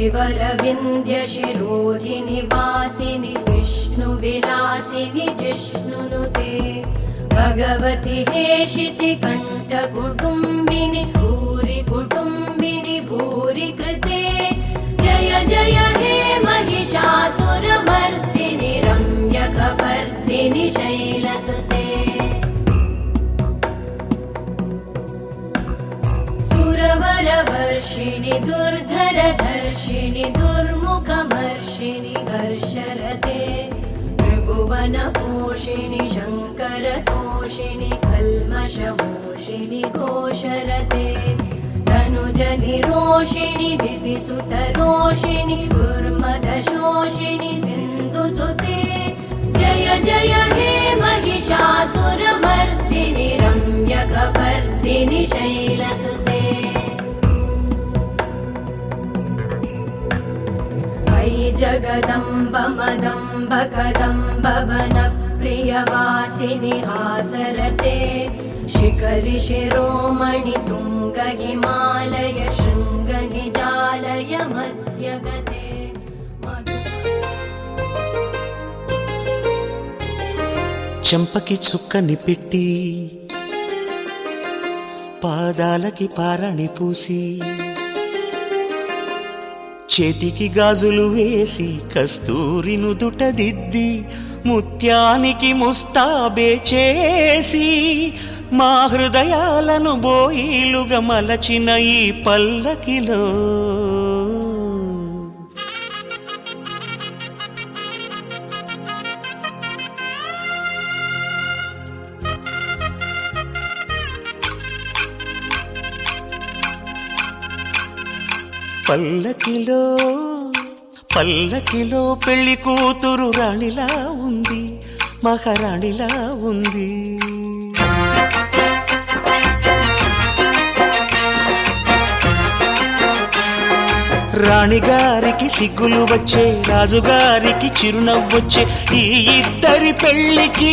श्रीवरविन्द्यशिरोधिनि वासिनि विष्णुविलासिनि जिष्णुनुते भगवति हेशिति कण्ठकुटुम्बिनि भूरि कुटुम्बिनि भूरि कृते जय जय हे महिषासुरमर्दिनि रम्यकपर्दिनि शैलसुते सुरवरवर्षिणि दुर्धरधर्षिणि दुर्मुखमर्षिणि हर्षरते त्रिभुवनपोषिणि शङ्करतोषिणि कल्मषमोषिणि घोषरते तनुजनिरोषिणि दिदिसुतरोषिणि दुर्मदशोषिणि सिन्धुसुते जय जय हे महिषासुरमर्दिनि रम्यकपर्दिनि शैलसुते जगदम्ब मदम्ब कदम्ब वनप्रियवासिनि हासरते शिखरि शिरोमणि तुङ्ग हिमालय शृङ्ग निजालय मध्यगते చెంపకి చుక్కని పెట్టి పాదాలకి పారణి పూసి చేతికి గాజులు వేసి కస్తూరి నుదుట దిద్ది ముత్యానికి ముస్తాబే చేసి మా హృదయాలను బోయిలుగా మలచిన ఈ పల్లకిలో పల్లకిలో పల్లకిలో పెళ్లి కూతురు రాణిలా ఉంది మహారాణిలా ఉంది రాణిగారికి సిగ్గులు వచ్చే రాజుగారికి చిరునవ్వొచ్చే ఈ ఇద్దరి పెళ్లికి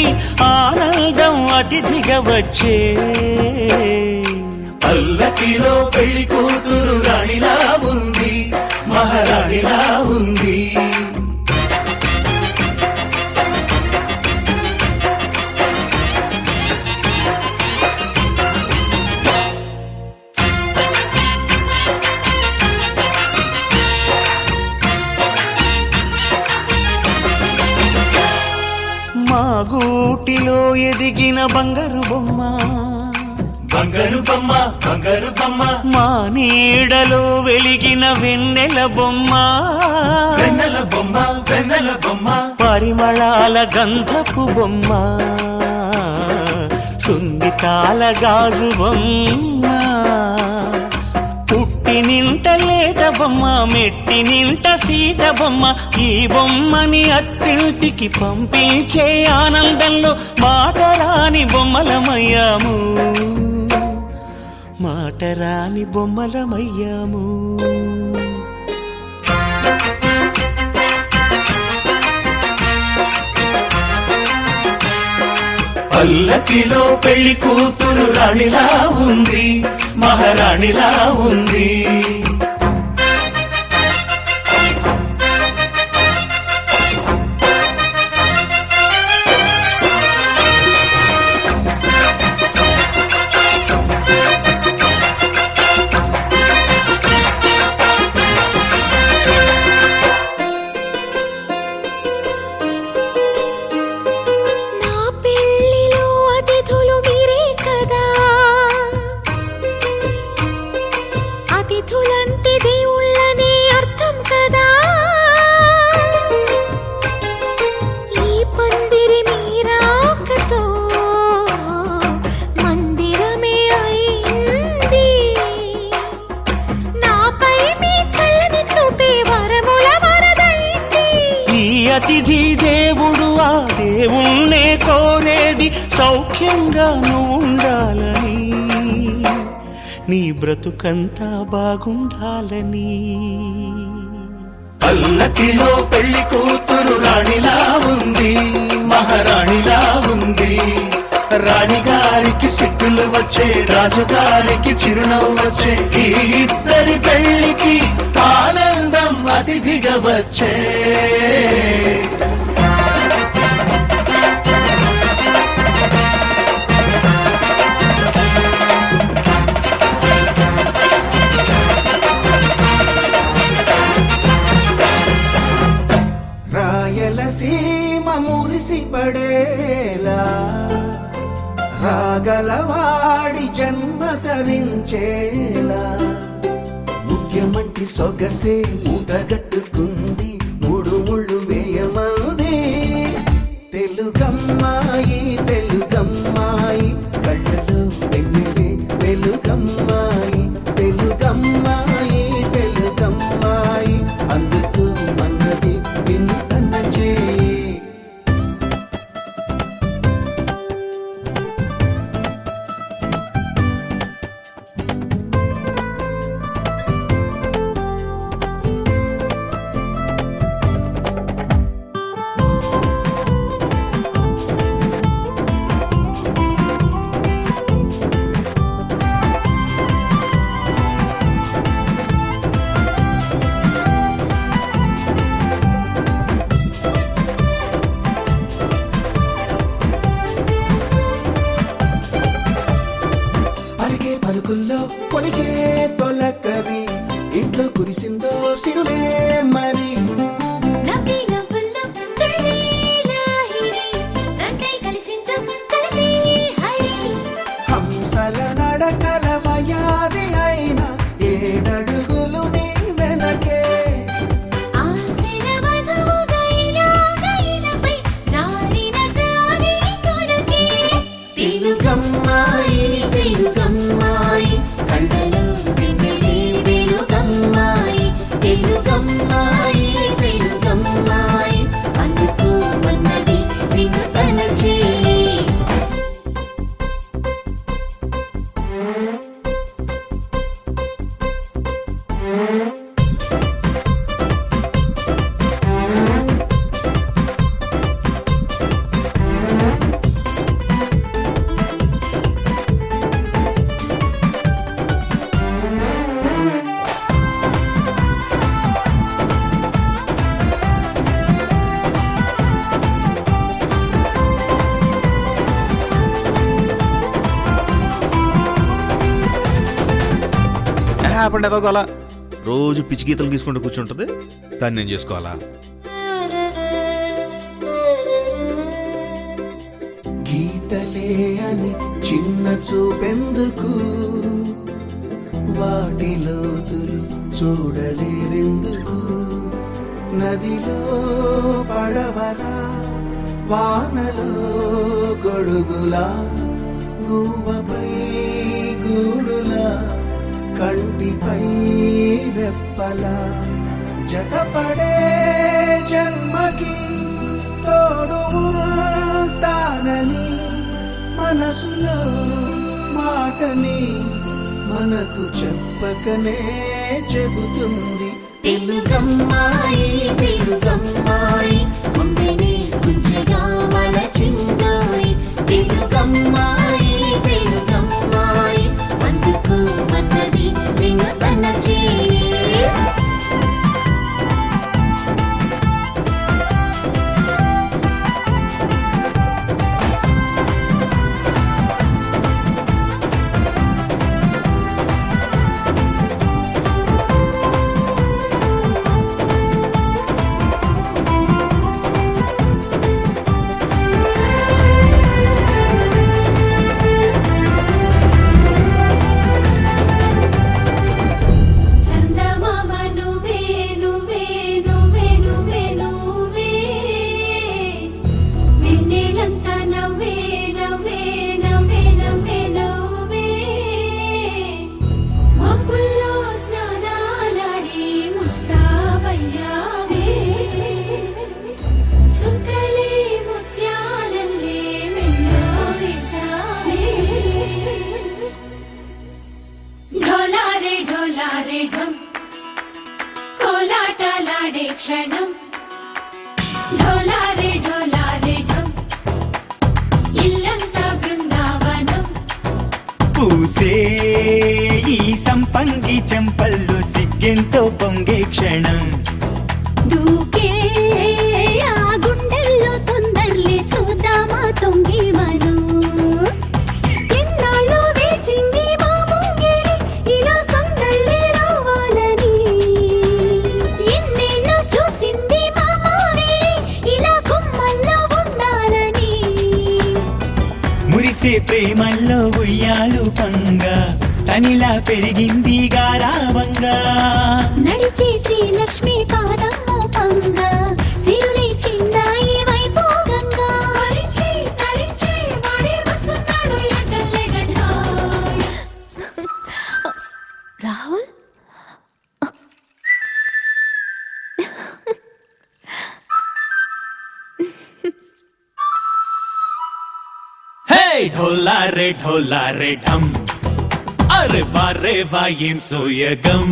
ఆనందం అతిథిగా వచ్చే పల్లకిలో పెళ్లి కూతురు రాణిలా ఉంది మహారాణిలా ఉంది మా గూటిలో ఎదిగిన బంగారు బొమ్మ బంగారు బొమ్మ బంగారు బొమ్మ మా నీడలో వెలిగిన వెన్నెల బొమ్మ వెన్నెల బొమ్మ వెన్నెల బొమ్మ పరిమళాల గంధపు బొమ్మ సున్నితాల గాజు బొమ్మ పుట్టి నింట లేత బొమ్మ మెట్టి నింట సీత బొమ్మ ఈ బొమ్మని అత్తింటికి పంపించే ఆనందంలో మాటరాని బొమ్మలమయ్యాము మాటరాని బొమ్మలమయ్యాము పల్లకిలో పెళ్లి కూతురు రాణిలా ఉంది మహారాణిలా ఉంది అతిథి దేవుడు ఆ దేవుణ్ణే కోరేది సౌఖ్యంగా ఉండాలని నీ బ్రతుకంతా బాగుండాలని పల్లకిలో పెళ్లి కూతురు రాణిలా ఉంది మహారాణిలా ఉంది రాణిగారికి సిగ్గులు వచ్చే రాజుగారికి చిరునవ్వు వచ్చే ఈ ఇద్దరి పెళ్లికి ఆనందం అతిథిగా వచ్చే రాయలసీమ మురిసి పడేలా రాగలవాడి జన్మ తరించేలా ముఖ్యమంటి సొగసే మూటగట్టుకుంది మూడు ముళ్ళు వేయమంది తెలుగమ్మాయి తెలుగమ్మాయి కళ్ళలో వెన్నెలే తెలుగమ్మాయి తెలుగమ్మాయి తెలుగమ్మాయి అందుకు మన్నది వింతన చేయి పలుకుల్లో పొలికే తొలకరి ఇంట్లో కురిసిందో సిరులే మరి నవ్వి నవ్వుల్లో తుళ్ళి లాహిరి రంగై కలిసిందో కలిసి హరి హంసల నడకల వయారి అయిన ఏడడుగులు నీ వెనకే ఆశల వధువుగైనాగైనపై జారిన జాబిలి కొరకే తెలుగమ్మాయి తెలుగమ్మాయి కళ్ళలో వెన్నెలే వెలుగమ్మాయి తెలుగమ్మాయి తెలుగమ్మాయి అందుకు మన్నది వినుతన చేయి హ్యాపండి ఏదో గోలా రోజు పిచ్చి గీతలు తీసుకుంటూ కూర్చుంటుంది కానీ నేను చేసుకోవాలా గీతలే అని చిన్న చూపెందుకు వాటి లోతులు చూడలేరెందుకు నదిలో పడవలా వానలో గొడుగులా గువ్వపై గూడులా కంటిపై రెప్పలా జతపడే జన్మకి తోడు ఉంటానని మనసులో మాటని మనకు చెప్పకనే చెబుతుంది తెలుగమ్మాయి తెలుగమ్మాయి గుండెని గుంజగా మలచిందోయ్ తెలుగమ్మాయి తెలుగమ్మాయి అందుకు మన్నది వినుతన చేయి క్షణం ఢోలారే ఢోలారే ఢం ఇల్లంతా బృందావనం పూసే ఈ సంపంగి చెంపల్లో సిగ్గెంతో పొంగే క్షణం దూకే ఆ గుండెల్లో తొందరలే చూద్దామా తొంగి మనం ఎన్నాళ్ళు వేచింది మా ముంగిరి ఇలా సందళ్ళే రావాలని ఎన్నేళ్ళు చూసింది మా మావిడి ఇలా కుమ్మల్లో ఉండాలని మురిసే ప్రేమల్లో ఉయ్యాలు పంగ తనిలా పెరిగింది గారావంగా నడిచే శ్రీలక్ష్మి పాదము పంగ సిరులే చిందాయి వైభోగంగా తరించి తరించి వాడే వస్తున్నాడు ఎడ్డల్లే గడ్డ రాహుల్ హే ఢోలా రే ఢమ్ అరే వా ఏం సోయగం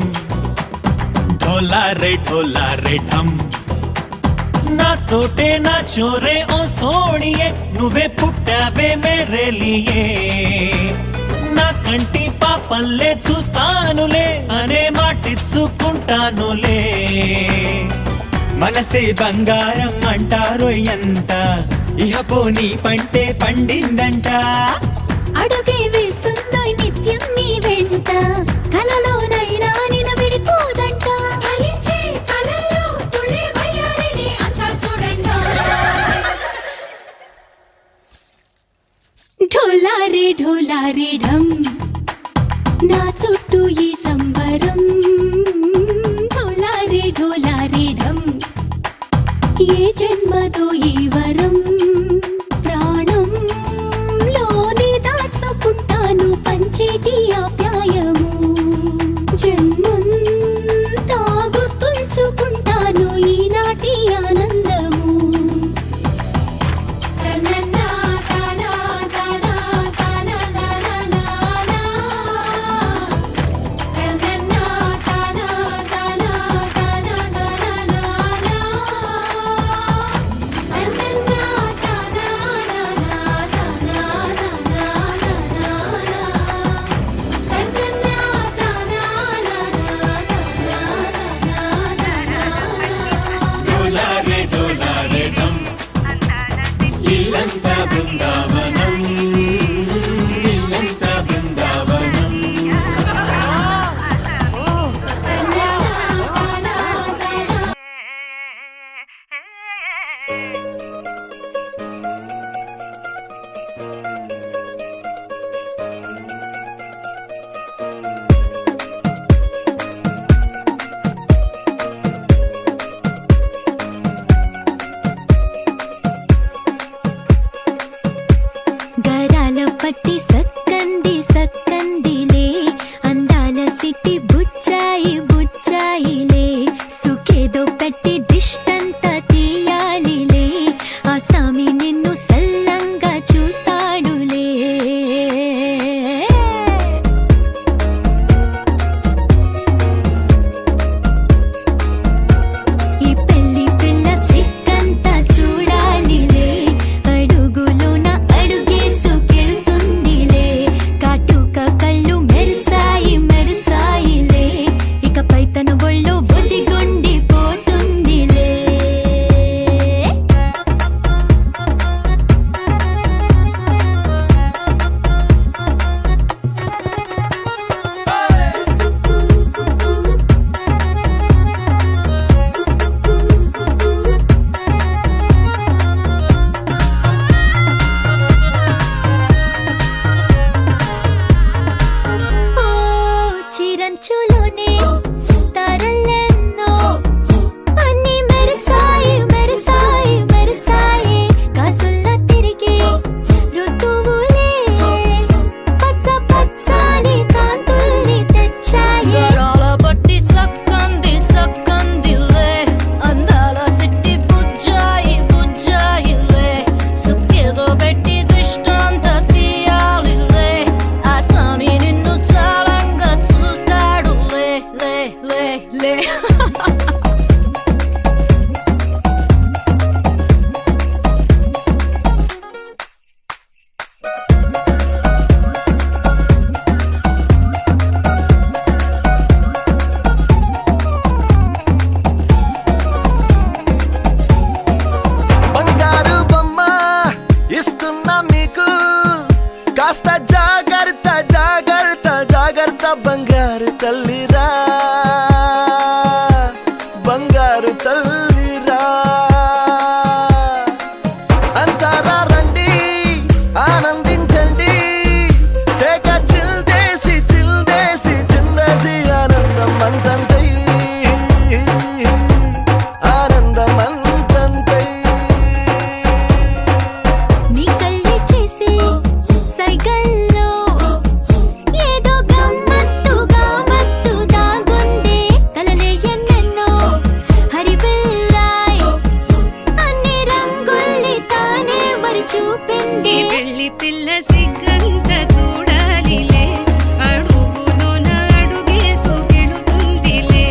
ఢోలా రే ఢమ్ నాతోటే నా చోరే ఓ సోడియే నువ్వే పుట్టావే మేరే లియే నా కంటి పాపల్లే చూస్తానులే అనే మాటిచ్చుకుంటానులే మనసే బంగారం అంటారో ఎంత ఇహ పోనీ పంటే పండిందంట అడుగే వేస్తుందో నిత్యం నీ వెంట కలలోనైనా నిన విడిపోదంట ఫలించే కలల్లో తుళ్ళి వయ్యారిని అంతా చూడండి ఢోలా రే ఢమ్ నా చుట్టూ ఈ సంబరం ఢోలా రే ఢమ్ ఏ జన్మదో ఈ వరం ప్రాణం లోనే దాచుకుంటాను పంచేటి ఆప్యాయము జన్మంతా గుర్తుంచుకుంటాను ఈనాటి ఆనందము తననా తనా తనా తనా తనా తననా తనా తనా తనా ఇల్లంతా బృందావనం ఇల్లంతా బృందావనం తల్లిరా బంగారు తల్లిరా అంతారా రండి ఆనందించండి తెగ చిల్దేసి చిందేసి ఆనందం అంతంతై ఆనందం అంతంతై నీ కళ్ళే చేసే సైగల్లో ఏదో గమ్మత్తుగా మత్తు దాగుందే కలలే ఎన్నెన్నో హరిబిల్లాయ్ అన్ని రంగుల్ని తానే మరి చూపింది పెళ్లి పిల్ల సిగ్గంత చూడాలిలే అడుగులోన అడుగేసుకెళుతుందిలే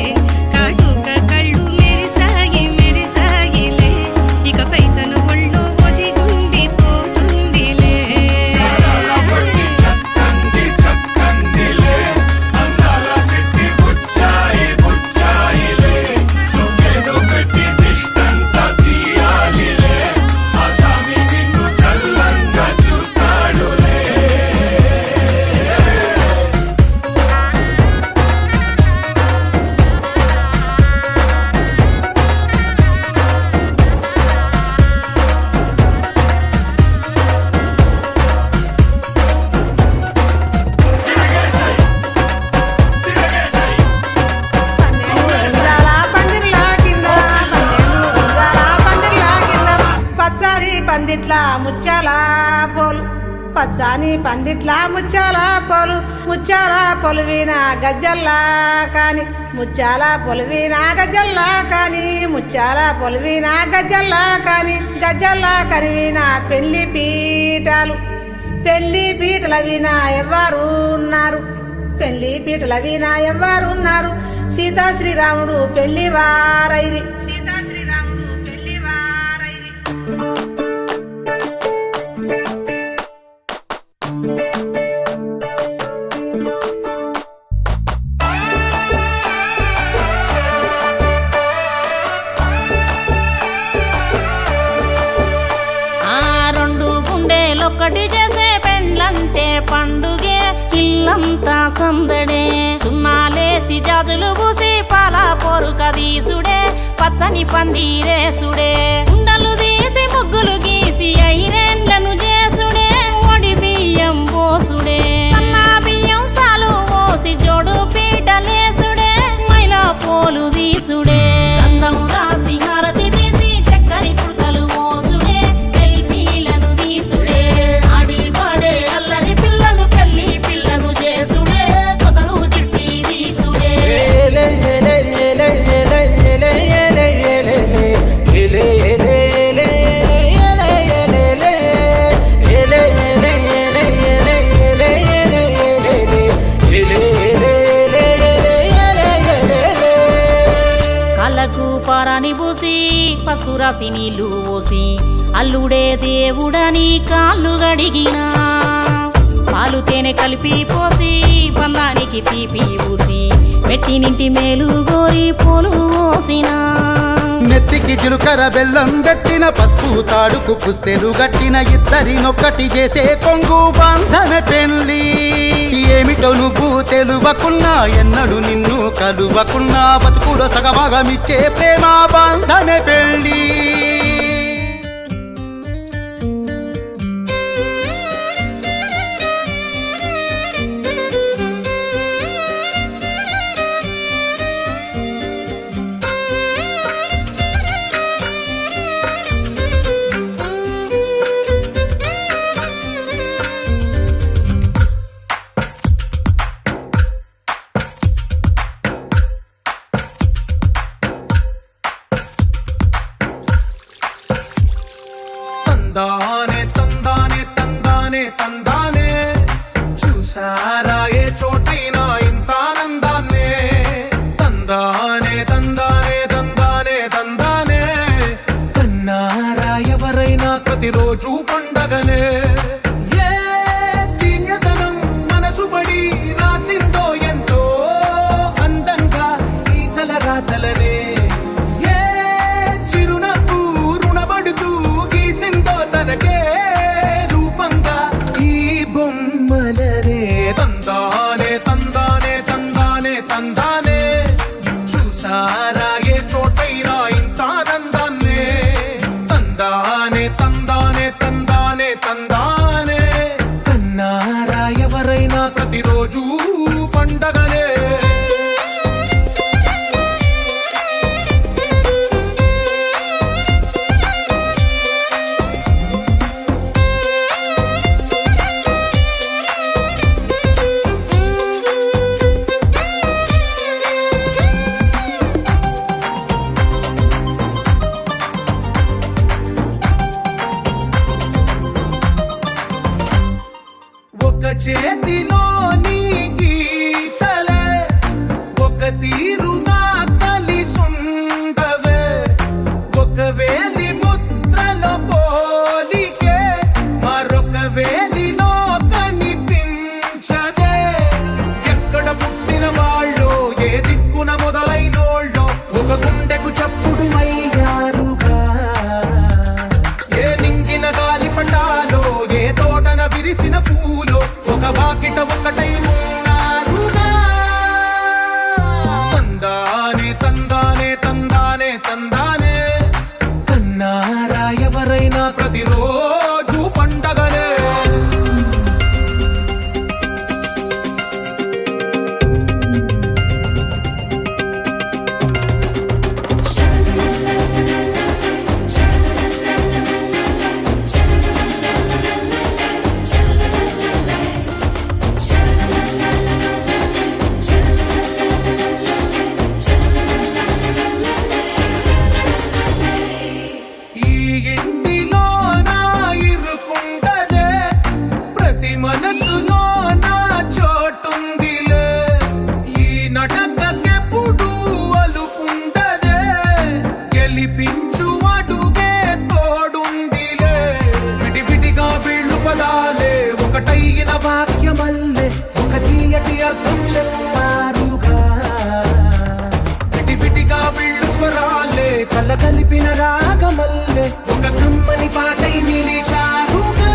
కాటుక కళ్ళు మెరిసాయిలే ఇకపై తన ఒళ్ళో ఒదిగుండిపోతుందిలే పచ్చాని పందిట్లా ముచ్చాల పోలు ముచ్చాల పొలివిన గజ్జల్లా కాని ముచ్చాల పొలివిన గజ్జల్లా కాని ముచ్చాల పొలివిన గజ్జల్లా కాని గజ్జల్లా కనివిన పెళ్లి పీటలు వినా ఎవ్వరు ఉన్నారు పెళ్లి పీటల వినా ఎవ్వరు ఉన్నారు సీతా శ్రీరాముడు పెళ్లి వారైరి సీతా శ్రీరాముడు పెళ్లి వారైరి ఒక్కటి చేసే పెండ్లంటే పండుగే ఇల్లంతా సందడే సున్నాలేసి జాజులు పూసి పాల పొరుక దీసుడే పచ్చని పందిరేసుడే ఉండలు తీసి ముగ్గులు గీసి ఐరేండ్లను చేసుడే ఒడి బియ్యం పోసుడే సన్నా బియ్యం సాలు పోసి జోడు పీటలేసుడే మైలా పోలు తీసుడే గంధం రాసి హారతి తీసి చక్కరి కుర్తలు మోసుడే సెల్ఫీలను తీసుడే ఆడి పాడే అల్లరి పిల్లను పెళ్లి పిల్లను చేసుడే కొసరు తిప్పి తీసుడే కళ్ళకు పారాని పూసి పసుపు రాసి నీళ్లు పోసి అల్లుడే దేవుడని కాళ్ళు గడిగినా పాలు తేనె కలిపి పోసి బంధానికి తీపి పూసి పెట్టినింటి మేలు గోరి పూలు పోసినా నెత్తికి జిలుకర బెల్లం గట్టిన పసుపు తాడుకు పుస్తెలు గట్టిన ఇద్దరినొక్కటి చేసే కొంగు బంధమే పెళ్లి ఏమిటో నువ్వు తెలువకున్నా ఎన్నడు నిన్ను కలువకున్నా బతుకులో సగభాగమిచ్చే ప్రేమ బంధమే పెళ్లి తందానే తందానే తందానే తందానే చూసారా ఏ చోటైనా ఇంత ఆనందాన్నే తందానే తందానే తందానే తందానే కన్నారా ఎవరైనా ప్రతిరోజు పండగనే ఏ దివ్యతనం మనసు పడి రాసిందో ఎంతో అందంగా ఈ తలరాతలనే తనకే రూపంగా ఈ బొమ్మలనే తందానే తందానే తందానే చేతిలో నీ గీతలే ఒక తీరుగా కలిసుండవే ఒక వేలి ముద్రల పోలికే మరొక వేలిలో కనిపించదే ఎక్కడ పుట్టిన వాళ్ళు ఏ దిక్కున మొదలైనోళ్ళో ఒక గుండెకు చప్పుడు అయ్యారుగా ఏ నింగిన గాలి పటాలో ఏ తోటన విరిసిన పూలో ఒక వాకిట ఒకటై ఉన్నారుగా తందానే తందానే తందానే తందానే కన్నారా ఎవరైనా ప్రతిరోజు పండగనే ఈ ఇంటిలో నా ఇరుకుండదే ప్రతి మనసులో నా చోటుందిలే ఈ నటకెప్పుడు అలుపుండదే గెలిపించు అడుగే తోడుందిలే విడివిడిగా వీళ్ళు పదాలే ఒకటైన వాక్యమల్లే ఒక తీయటి అర్థం చెప్పారుగా విడివిడిగా వీళ్ళు స్వరాలే కలగలిపిన రాగమల్లే ఒక కమ్మని పాటై నిలిచారుగా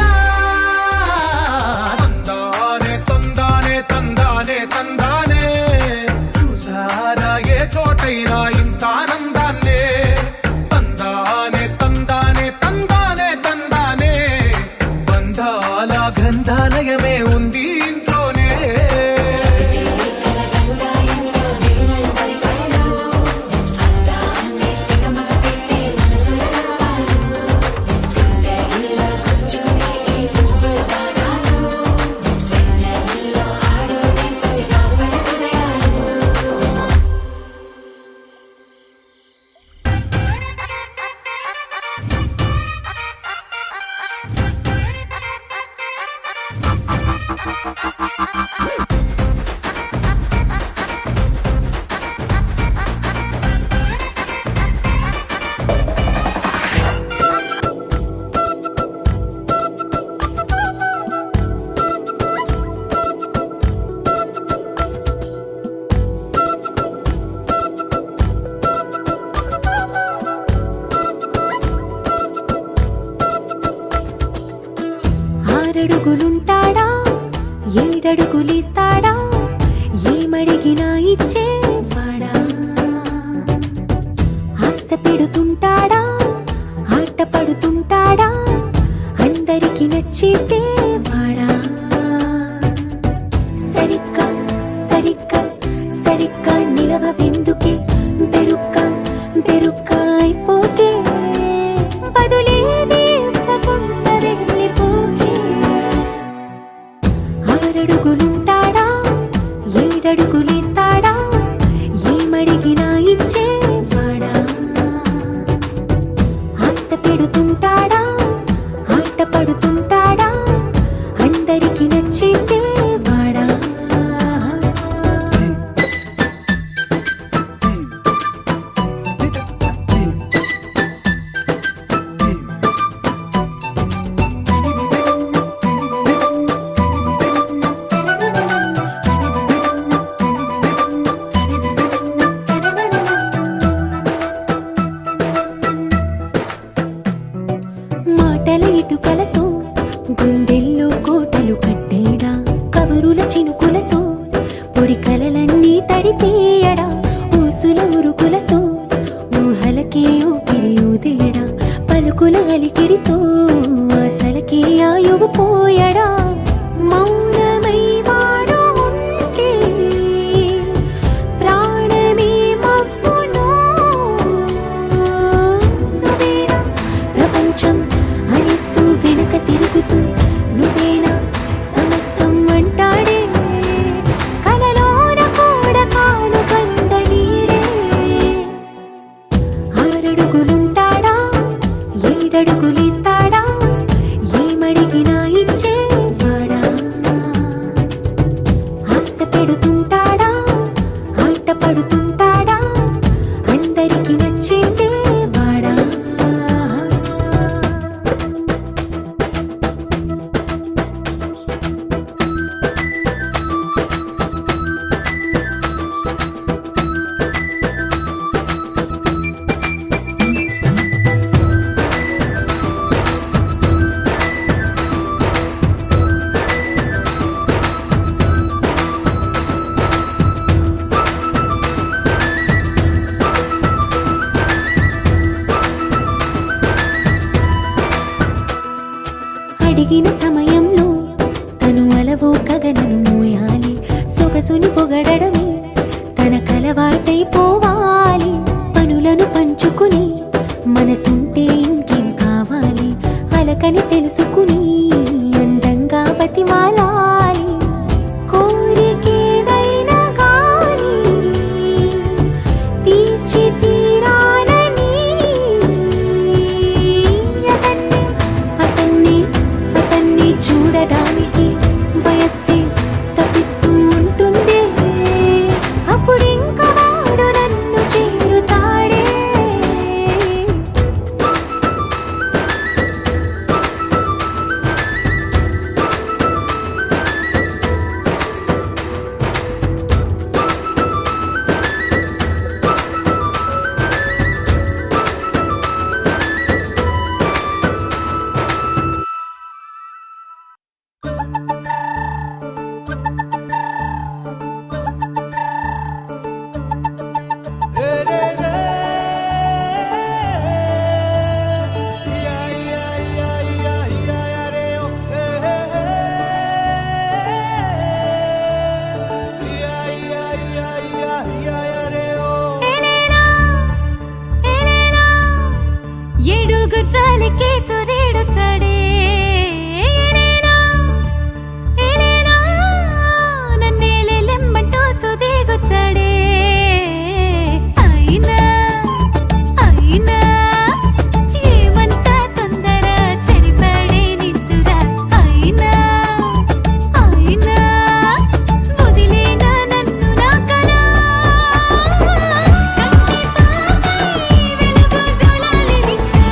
తందానే తందానే తందానే తందానే చూసారా ఏ చోటైనా ఇంత ఆనందాన్నే తందానే తందానే తందానే తందానే బంధాల గ్రంథాలయమే ఉంది ఇంట్లోనే ఆరడుగులుంటాడా ఏడడుగులిస్తాడా ఏమడిగినా ఇచ్చేవాడా ఆశ పెడుతుంటాడా ఆట పడుతుంటాడా అందరికి నచ్చేసేవాడా సరిగ్గా సరిగ్గా సరిగ్గా నిలవెందుకే బెరుక్క బెరుక్క అయిపోతే బదులేది ఇవ్వకుండా వెళ్ళిపోకే ఆరడుగులుంటాడా ఏడడుగులేస్తాడా ఏమడిగినా ఇచ్చేవాడా ఆశ పెడుతుంటాడా ఆట పడుతుంటాడా అందరికి నచ్చేసేవాడా మాటల ఇటుకలతో గుండెల్లో కోటలు కట్టేడా కవరుల చినుకులతో పొడి కలలన్నీ తడిపేయడా ఊసుల ఉరుకులతో ఊహలకే ఊపిరి ఊదేయడా పలుకుల అలికిడితో ఆశలకే ఆయువు పోయడా మౌనమై వాడు ఉంటే ప్రాణమే మవ్వును నువ్వేనా ప్రపంచం అనిస్తూ వెనక తిరుగుతూ నువ్వేనా సమస్తం అంటాడే కలలోన కూడా కాను కంద నీడే ఆరడుగులుంటాడా ఏడడుగులేస్తాడా ఏమడిగినా ఇచ్చేవాడా అడిగిన సమయంలో తను అలవో గగనను మోయాలి సొగసుని పొగడమే తన కలవాటైపోవాలి పనులను పంచుకుని మనసుంటే ఇంకేం కావాలి అలకని తెలుసుకుని అందంగా బతిమాలాలి కోరికేదైనా గాని తీర్చి తీరాలని అతన్ని చూడడానికి వయస్సే తప్పిస్తూ ఉంటుంది అప్పుడింక వాడు నన్ను చేరుతాడే గుర్రాలకే సూర్యుడు చడే నన్నేలెమ్మంటూ సుదీగొచ్చాడే అయినా ఏమంతా తొందర చెరిపాడే నిద్దురా అయినా వదిలేనా నన్ను నా కళ కంటి పాపై వెలుగు జోలాలి నిచ్చా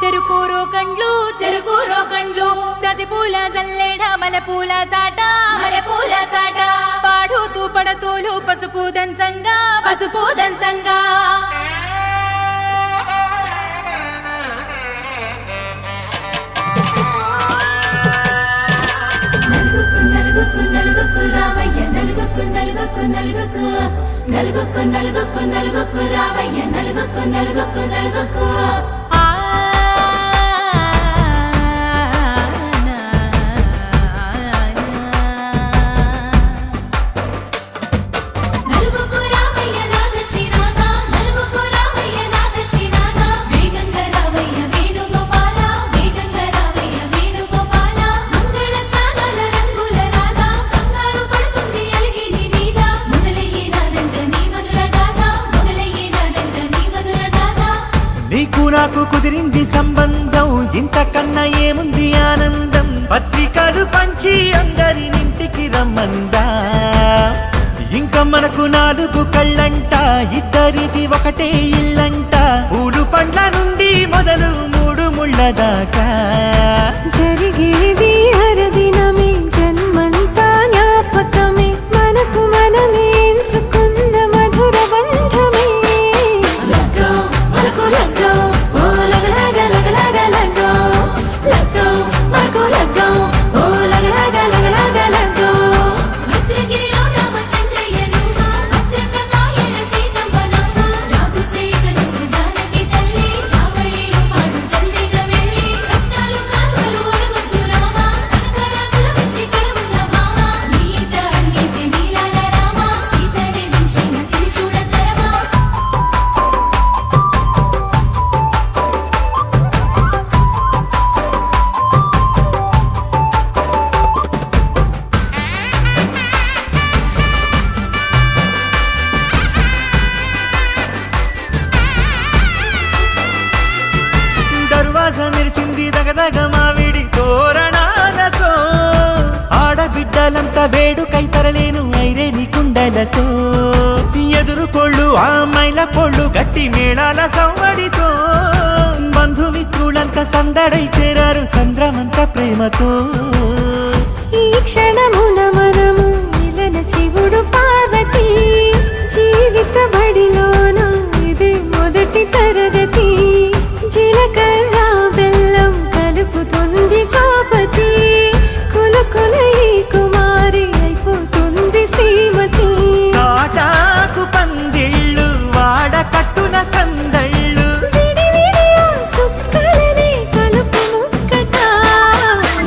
చెరుకూరో కండ్లు చెరుకూరో కండ్లు చసిపూల జల్లెడ మలపూల చాట మలపూల చాట పాడుతూ పడతోలు పసుపు దంచంగా పసుపు దంచంగా నలుగుకు నలుగుకు రావయ్య నలుగుకు నలుగుకు నలుగుకు నలుగుకు నలుగుకు నలుగుకు రావయ్య నలుగుకు నలుగుకు నలుగుకు నలుగుకు రావయ్య నాద శ్రీనాథ నలుగుకు రావయ్య నాద శ్రీనాథ వేగంగా రావయ్య వేణుగోపాల వేగంగా రావయ్య వేణుగోపాల మంగళ స్నానాల రంగుల రాధ కంగారు పడుతుంది అలిగి నీ మీద మొదలయ్యేనాదంట నీ మధుర గాథ మొదలయ్యేనాదంట నీ మధుర గాథ నీకు నాకు కుదిరింది సంబంధం ఇంతకన్నా ఏముంది ఆనందం పత్రికలు పంచి అందరినింటికి రమ్మందా ఇంకా మనకు 4 కళ్ళంట ఇద్దరిది ఒకటే ఇల్లంట పూలు పండ్ల నుండి మొదలు 3 ముళ్ళ దాకా జరిగేది హరదినమే జన్మంతా జ్ఞాపకమే మనకు మనమే ఎంచుకున్న మధుర బంధమే లగ్గో మనకు లగ్గో ఓ లగలగ లగలగ లగ్గో లగ్గో మనకు లగ్గో ఓ లగలగ లగలగ లగ్గో భద్రగిరిలో రామచంద్రయ్య నువ్వు భద్రంగ కాయన సీతమ్మ నవ్వు జాగు సేక నువ్వు జానకి తల్లి జావళిలో పాడు జల్దిగా వెళ్ళి రత్నాలు కాలువలు అడుగొద్దు రామా కనకరాసుల వచ్చి కడవున్న భామ నీ ఇంట అడుగేసే నీలాల రామ సీతనే మించిన సిరి చూడతరమా దర్వాజ మెరిసింది దగదగ మావిడి తోరణాలతో ఆడబిడ్డలంతా వేడుకై తరలేను ఐరేని కుండలతో ఎదురుకోళ్ళు ఆ మైల పోళ్ళు గట్టి మేళాల సవ్వడితో బంధుమిత్రులంతా సందడై చేరారు సంద్రమంత ప్రేమతో ఈ క్షణమున మనము మిలన శివుడు పార్వతి జీవిత బడిలోన ఇది మొదటి తరగతి జీలకర్ర బెల్లం కలుపుతుంది సోపతి కులకుల ఈ కుమారి అయిపోతుంది శ్రీమతి కాటాకు పందిళ్ళు వాడ కట్టున సందళ్ళు విడి విడియా చుక్కలనే కలుపు ముక్కట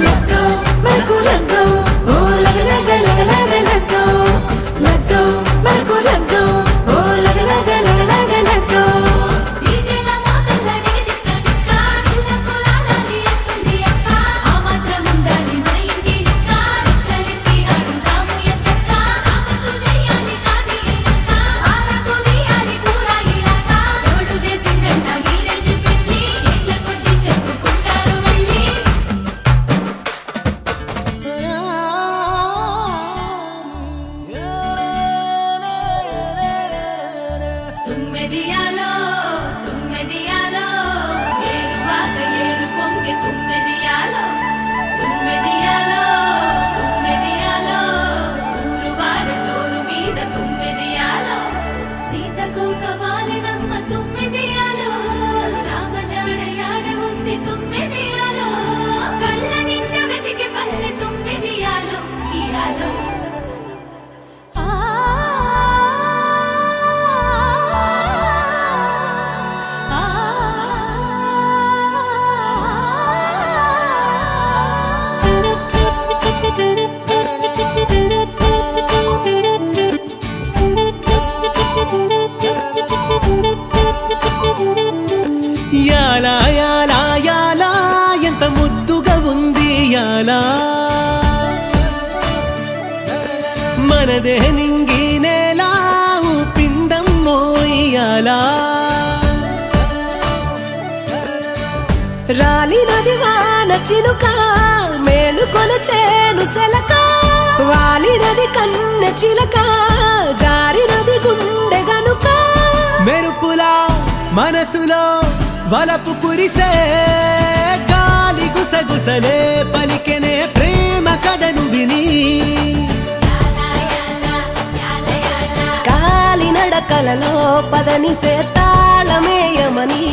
లగ్గో మనకు లగ్గో ఓ లగలగ లగలగ లగ్గో లగ్గో మనకు లగ్గో ఓ లగలగ లగలగ లగ్గో డీజేల మోతల్ల డిగ చిక్క చిక్క ఇళ్ళకు లాడాలి అంటుంది అక్క ఆ మాత్రం ఉండాలి మన ఇంటి నిక్క రెక్కలిప్పి ఆడుదాము ఎంచక్క కావతు చెయ్యాలి షాదీ అయినక్క ఆరాకు తీయాలి పూరా ఇలాక ఎవడు చేసిందంట హీరెంచి పెట్టి ఎట్ల కొద్ది చెప్పుకుంటారు వెళ్ళి తుమ్మెదియాలో తుమ్మెదియాలో ఏరువాక ఏరు పొంగి తుమ్మెదియాలో తుమ్మెదియాలో తుమ్మెదియాలో ఊరువాడ జోరు మీద తుమ్మెదియాలో సీతకు కవాలినమ్మ తుమ్మెదియాలో రామజాడ యాడ ఉంది తుమ్మెదియాలో కళ్ళ నిండ వెతికి పల్లె తుమ్మెదియాలో ఇయాలో యాలా యాలా యాలా ఎంత ముద్దుగా ఉంది యాలా మనదే నింగి నేలా పిందం మోయాలా రాలినది వాన చినుక మేలు కొలచేను సెలక వాలినది కన్నె చిలక జారినది గుండె గనుక మెరుపులా మనసులో వలపు కురిసే గాలి గుసగుసలే పలికెనే ప్రేమ కథను విని కాలి నడకలలో పదనిసే తాళమేయమని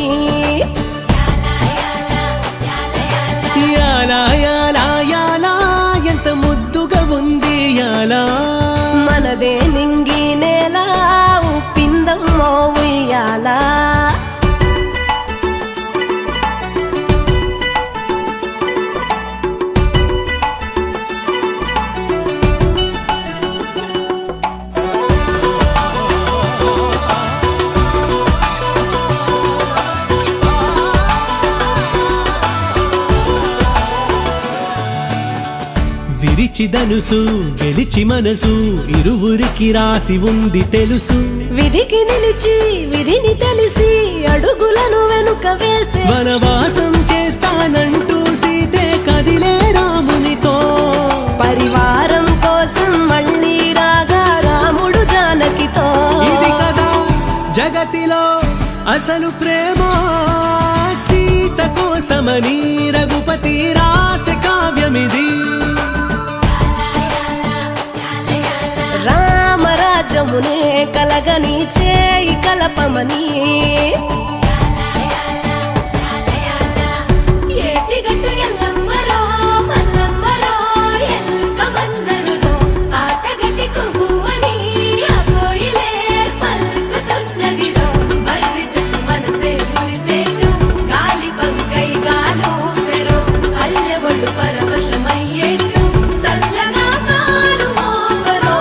యాలా యాలా యాలా ఎంత ముద్దుగా ఉంది యాలా మనదే నింగి నేల ఉప్పిందమ్మో ఉయ్యాలా విరిచి ధనుసు గెలిచి మనసు ఇరువురికి రాసి ఉంది తెలుసు విధికి నిలిచి విధిని తెలిసి అడుగులను వెనుక వేసే వనవాసం చేస్తానంటూ సీతే కదిలే రామునితో పరివారం కోసం మళ్ళీ రాగా రాముడు జానకితో ఇది కదా జగతిలో అసలు ప్రేమ సీత కోసమని రఘుపతి రాసే కావ్యమిది రామరాజమునే కలగని చేయి కలపమని ఏటిగట్టు ఎల్లమ్మరో మల్లమ్మరో ఎల్కమన్నరులో ఆటగట్టి కుహుమని అగోయిలే పలుకుతున్నదిలో బర్రి సెట్టు మనసే మురిసేటు గాలి బంకై గాలు పెరో అల్లె ఒళ్ళు పరవశమయ్యేటు సల్లగా కాలు మోపరో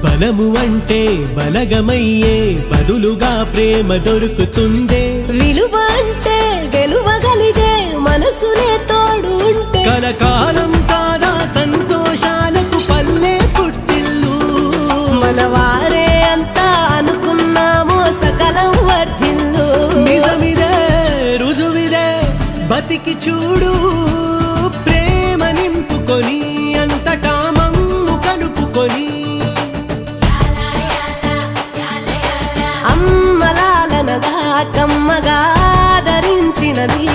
బలము అంటే బలగమయ్యే బదులుగా ప్రేమ దొరుకుతుందే విలువ అంటే గెలువగలిగే మనసునే తోడు ఉంటే కలకాలం కాదా సంతోషాలకు పల్లె పుట్టిల్లు మనవారే అంతా అనుకున్నామో సకలం వర్ధిల్లు నిజమిదే రుజువిదే బతికి చూడు ప్రేమ నింపుకొని అంతటా మమ్ము కలుపుకొని అమ్మలాలనగా కమ్మగా ఆదరించినది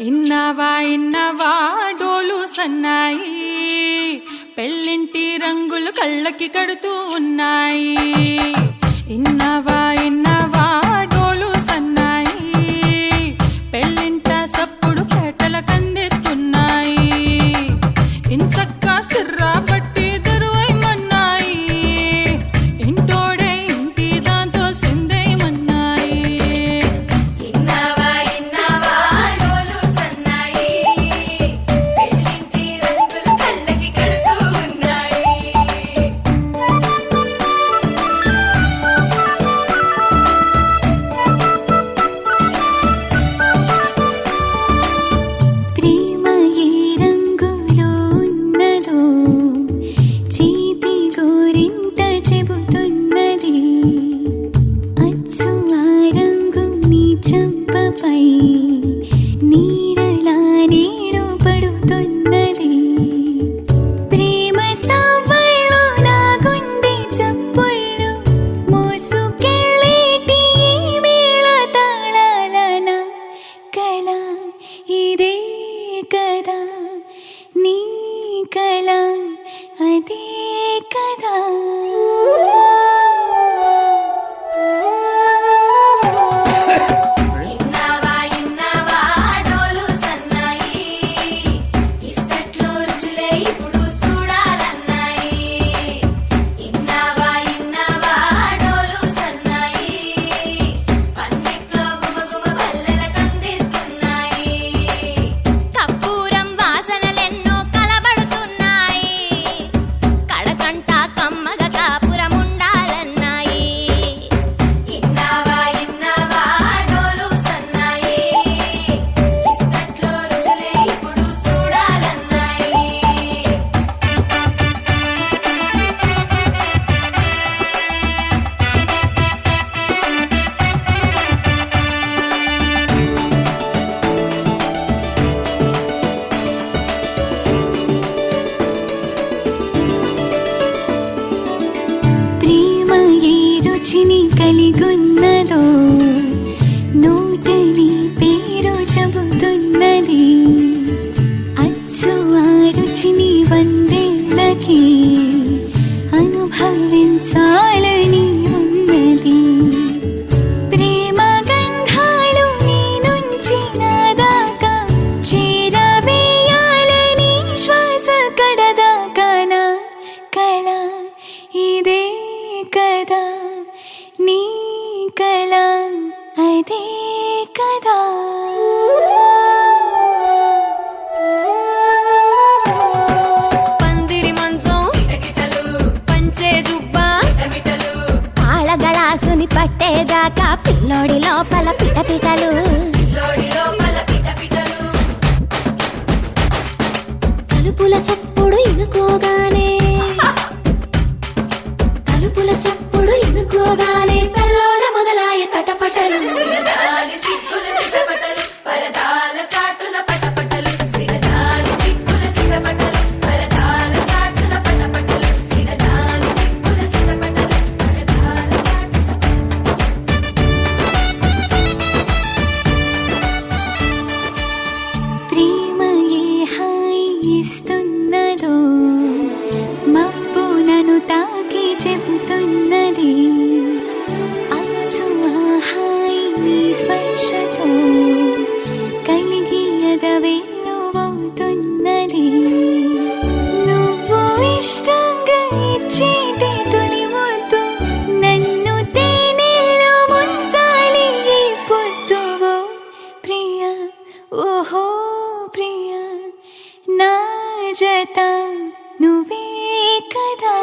ఇన్నవా డోలు సన్నాయి పెళ్ళింటి రంగులు కళ్ళకి కడుతూ ఉన్నాయి ఇన్నవా డోలు సన్నాయి పెళ్ళింట సప్పుడు పేటల కందెత్తున్నాయి ఇన్సక్క సిర్రా బట్టి దరువైమన్నాయి ఇంటోడే ఇంటి దాంతో సిందేయమన్నాయి కలిగున్నదో నూతని పేరు చెబుతున్నది అచ్చు ఆ రుచిని వందేళ్ళకి అనుభవించాలని ఉన్నది ప్రేమ గంధాలు నీ నుంచి నా దాకా చేరవేయాలని శ్వాస కడదాకా నా కళ ఇదే కదా నీ కళ అదే కదా పందిరి మంచం పంచే దుబ్బా ఆళగళాసుని పట్టేదాకా పిల్లోడి లోపల పిటపిటలు తలుపుల సప్పుడు ఇనుకోగానే తల్లోన మొదలాయ తటపటలు పరదాల సాటున పటపటలు సిరదాని సిక్కుల సిటపటలు పరదాల సాటున పటపటలు సిరదాని సిక్కుల సిటపటలు పరదాల సాటున ప్రేమ ఏ హాయి ఇస్తున్నదో మబ్బు నన్ను తాకి చెబుతున్నది అచ్చు ఆ హాయి నీ స్పర్శతో కలిగి ఎదవెన్నువవుతున్నది నువ్వు ఇష్టంగా ఇచ్చేటి తొలి ముద్దు నన్ను తేనెల్లో ముంచాలి ఈ పొద్దువో ప్రియా ఓహో ప్రియా నా జత నువ్వే కదా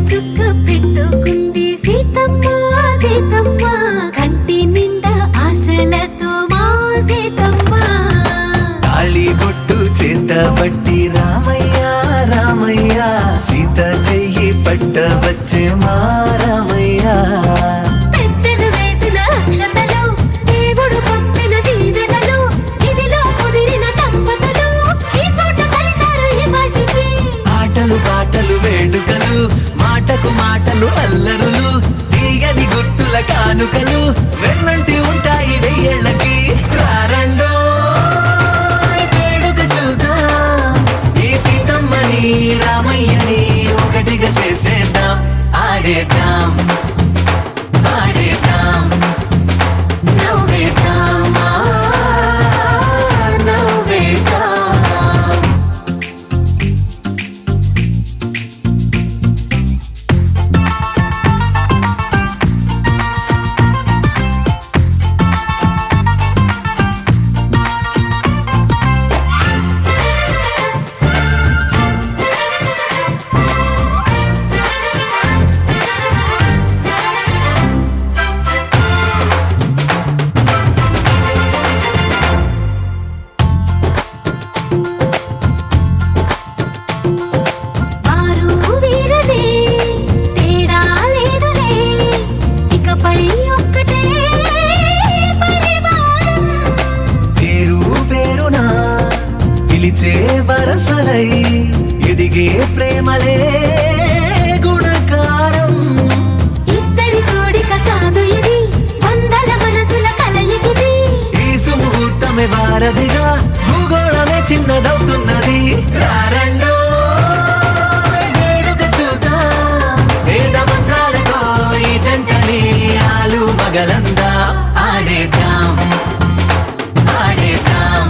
చుక్క పెట్టుకుంది సీతమ్మ సీతమ్మ కంటి నిండా ఆశలతో మా సీతమ్మ తాళి బొట్టు చేత బట్టి రామయ్య రామయ్య సీత చెయ్యి పట్ట వచ్చే మా రామయ్య పెద్దలు వేసిన అక్షతలు దేవుడు పంపిన దీవెనలు ఇవిలో కుదిరిన దంపతులు ఈ చోట కలిసారు ఈ వాటికి ఆటలు పాటలు వేడుకలు మాటకు మాటలు అల్లరులు తీయని గుర్తుల కానుకలు వెన్నంటి ఉంటాయి వెయ్యేళ్ళకి రారండో వేడుక చూద్దాం ఈ సీతమ్మని రామయ్యని ఒకటిగా చేసేద్దాం ఆడేద్దాం పాడేద్దాం నవ్వేద్దాం నవ్వేద్దాం వరసలై ఎదిగే ప్రేమలే గుణకారం ఇద్దరి కోడిక కాదు ఇది వందల మనసుల కలయికిది ఈ సుముహూర్తమే వారధిగా భూగోళమే చిన్నదవుతున్నది రారండో వేడుక చూద్దాం వేద మంత్రాలతో ఈ జంటని ఆలు మగలందా ఆడేద్దాం ఆడేద్దాం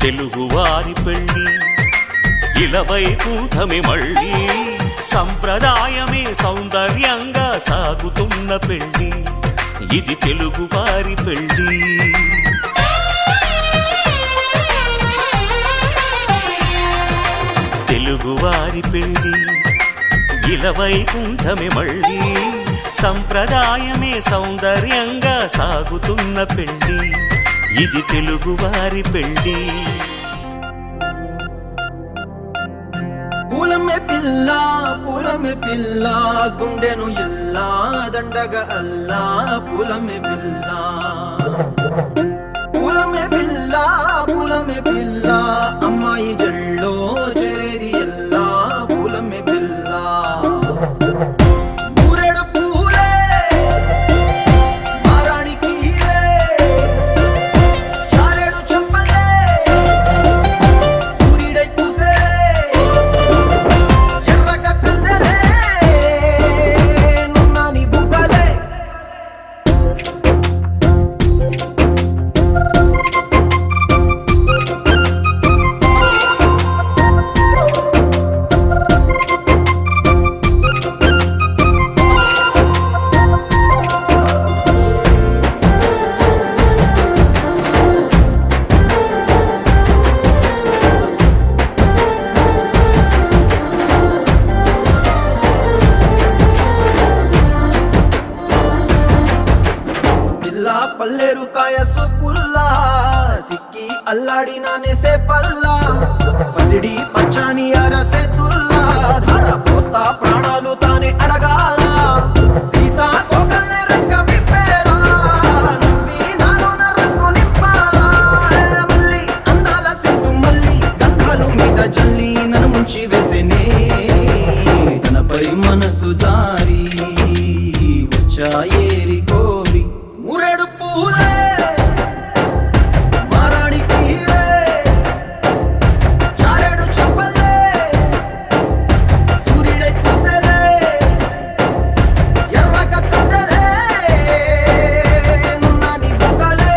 తెలుగువారి పెళ్ళి ఇలవైకుంఠమే మళ్ళీ సంప్రదాయమే సౌందర్యంగా సాగుతున్న పెళ్ళి ఇది తెలుగువారి పెళ్ళి తెలుగువారి పెళ్ళి ఇలవైకుంఠమే మళ్ళీ సంప్రదాయమే సౌందర్యంగా సాగుతున్న పెళ్ళి ఇది తెలుగువారి పెళ్ళి పూలమే పిల్ల గుండెను ఇల్లా దండగా అల్లా పూలమే పిల్ల అమ్మాయి జల్లో చేరేది ఎల్లా పూలమే పిల్ల ఊరెడు పూలే మారాణికి చారెడు చంపలే సూర్యుడై పూసే ఎర్రగా కందలే నున్నాని బుగ్గలే పల్లేరు కాయ సొప్పుల్లా సిక్కి అల్లాడినానే సే పల్లా పసిడి పచ్చాని అరసే తుల్లా ధార పోస్తా ప్రాణాలు తానే అడగాల సీతా కోకల్లే రెక్క విప్పేలా నవ్వి నాలోన రంగు నింపాలా మల్లి అందాల సెట్టు మల్లి గంధాలు మీద జల్లి నన్ను ముంచి వేసేనే తనపై మనసు జారి వచ్చా ఏరి కోరి మురెడు పూలే మారాణికి చారెడు చంపలే సూర్యుడై పూసలే ఎర్రగా కందలే నున్నాని బుగ్గలే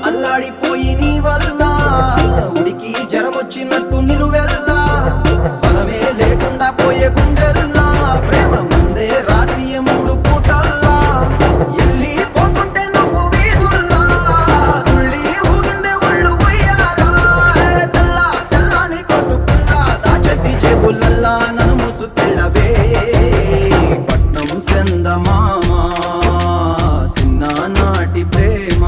అల్లాడిపోయి నీ వల్ల ఉడికి జరమొచ్చినట్టు నిలువెల్లా బలమే లేకుండా పోయే గుండెల్లా ప్రేమ ముందే రాసి మూడు పూటల్లా ఎల్లి పోతుంటే నువ్వు వీధుల్లా తుళ్ళి ఊగిందే ఒళ్ళు ఉయ్యాలా తెల్లని కొట్టు పిల్ల దాచేసి జేబులల్లా నన్ను మూసుకెళ్ళవే పట్నం సెందమామా చిన్ననాటి ప్రేమ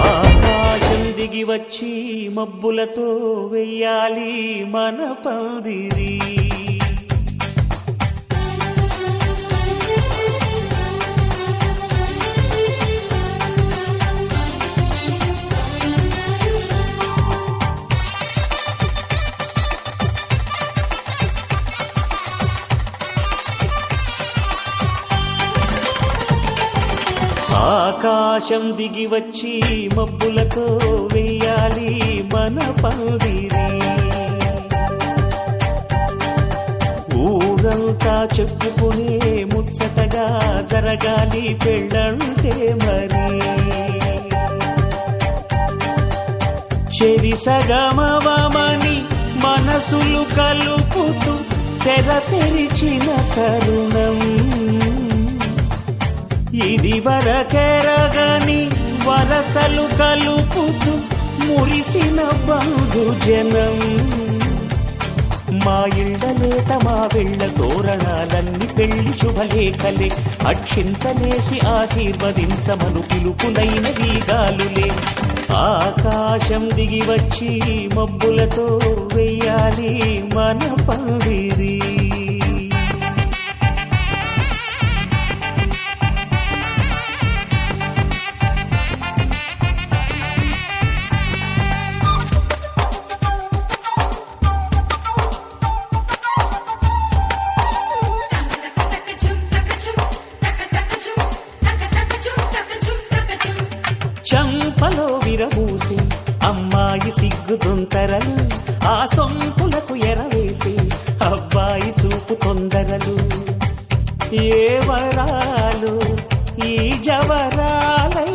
ఆకాశం దిగి వచ్చి మబ్బులతో వెయ్యాలి మన పందిరి ఆకాశం దిగి వచ్చి మబ్బులతో వెయ్యాలి మన పందిరి ఊరంతా చెప్పుకునే ముచ్చటగా జరగాలి పెళ్ళంటే మరి చెరి సగమవమని మనసులు కలుపుతూ తెర తెరిచిన తరుణం ఇది వరకెరగని వరసలు కలుపుతూ మురిసిన బంధుజనం మా ఇళ్ళలేత మా వెళ్ళ తోరణాలన్నీ పెళ్లి శుభలేఖలే అక్షింతలేసి ఆశీర్వదించమను పిలుపునైన వీగాలులే ఆకాశం దిగి వచ్చి మబ్బులతో వెయ్యాలి మన పందిరి చంపలో విరబూసి అమ్మాయి సిగ్గు తొంతరలు, ఆ సొంపులకు ఎరవేసి అబ్బాయి చూపు తొందరలు. ఏ వరాలు ఈ జవరాలై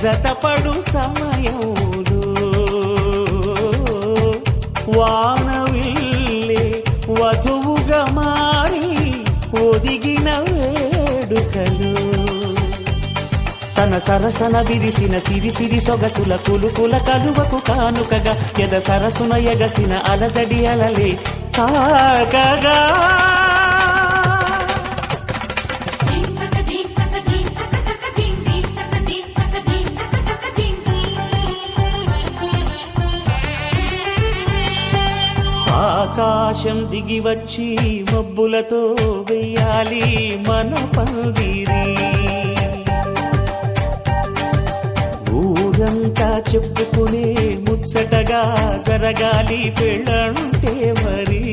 జతపడు సమయంలో, వానవిల్లే వధువుగా మారి ఒదిగిన వేడుకలు. తన సరసన విరిసిన సిరిసిరి సొగసుల కులుకుల కలువకు కానుకగా ఎద సరసున ఎగసిన అలజడి అలలే కాకగా. ఆకాశం దిగి వచ్చి మబ్బులతో వెయ్యాలి మన పందిరి. ఊరంతా చెప్పుకునే ముచ్చటగా జరగాలి పెళ్ళంటే మరి.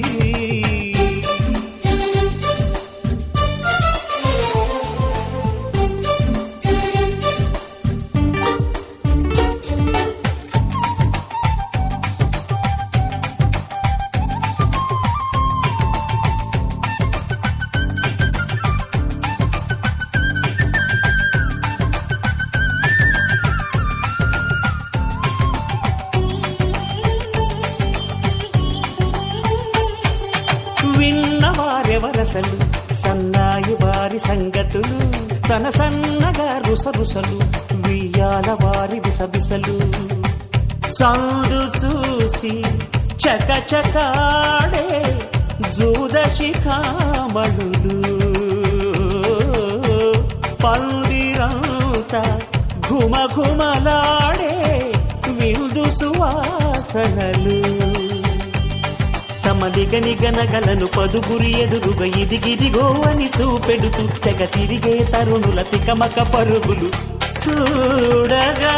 విన్నవారెవరసలు సన్నాయి వారి సంగతులు, సనసన్నగా రుసరుసలు వియ్యాల వారి విసబిసలు. సందు చూసి చకచకాడే జూదశిఖామణులు, పందిరంతా ఘుమఘుమలాడే విందు సువాసనలు. తమ నిగనిగనగలను పదుగురి ఎదురుగా ఇదిగిదిగో అని చూపెడుతూ తెగ తిరిగే తరుణుల తికమక పరుగులు చూడగా.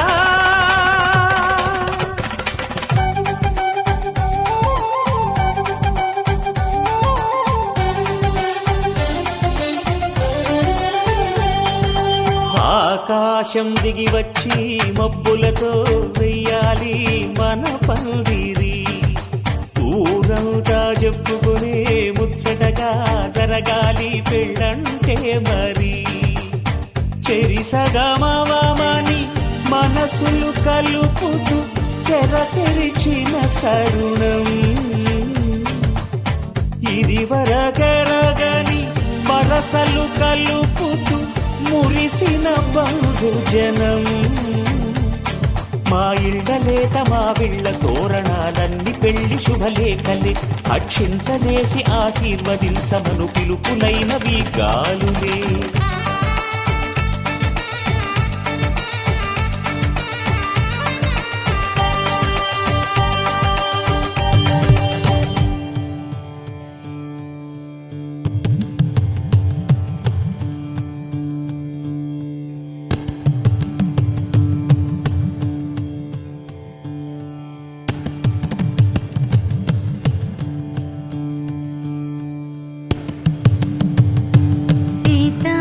ఆకాశం దిగి వచ్చి మబ్బులతో వెయ్యాలి మన పందిరి. ఊరంతా చెప్పుకునే ముచ్చటగా జరగాలి పెళ్ళంటే మరి. చెరిసగమవమని మనసులు కలుపుతూ తెర తెరిచిన తరుణం, ఇది వరకెరగని వరసలు కలుపుతూ మురిసిన బంధుజనం. మా ఇళ్ళలేత మా విళ్ళ తోరణాలన్ని పెళ్లి శుభలేఖలే, అక్షింతలేసి ఆశీర్వదించమను పిలుపులైనవి గాలులే. సీతా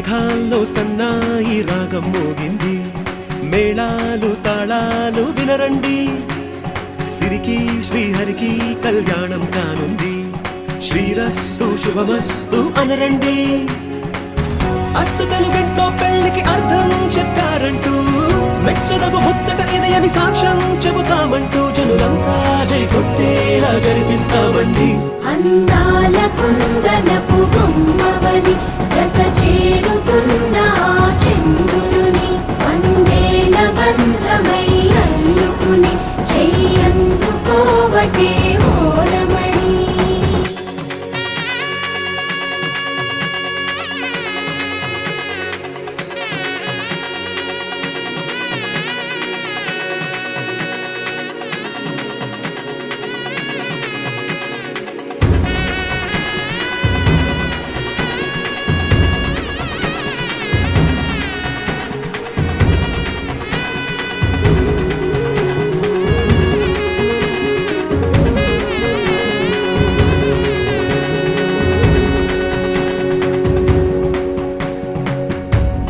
మేఘాల్లో సన్నాయి రాగం మోగింది, మేళాలు తాళాలు వినరండి, సిరికి శ్రీహరికి కళ్యాణం కానుంది, శ్రీరస్తు శుభమస్తు అనరండి. అచ్చు తెలుగింట్లో పెళ్లికి అర్థం చెప్పారంటూ, మెచ్చదగు ముచ్చట ఇది అని సాక్ష్యం చెబుతామంటూ, జనులంతా జై కొట్టేలా జరిపిస్తామండి. అందాల కుందనపు బొమ్మవని జత చేరుతున్న ఆ చంద్రుని, వందేళ్ల బంధమై అల్లుకుని చెయ్యందుకోవటే ఓరమణి.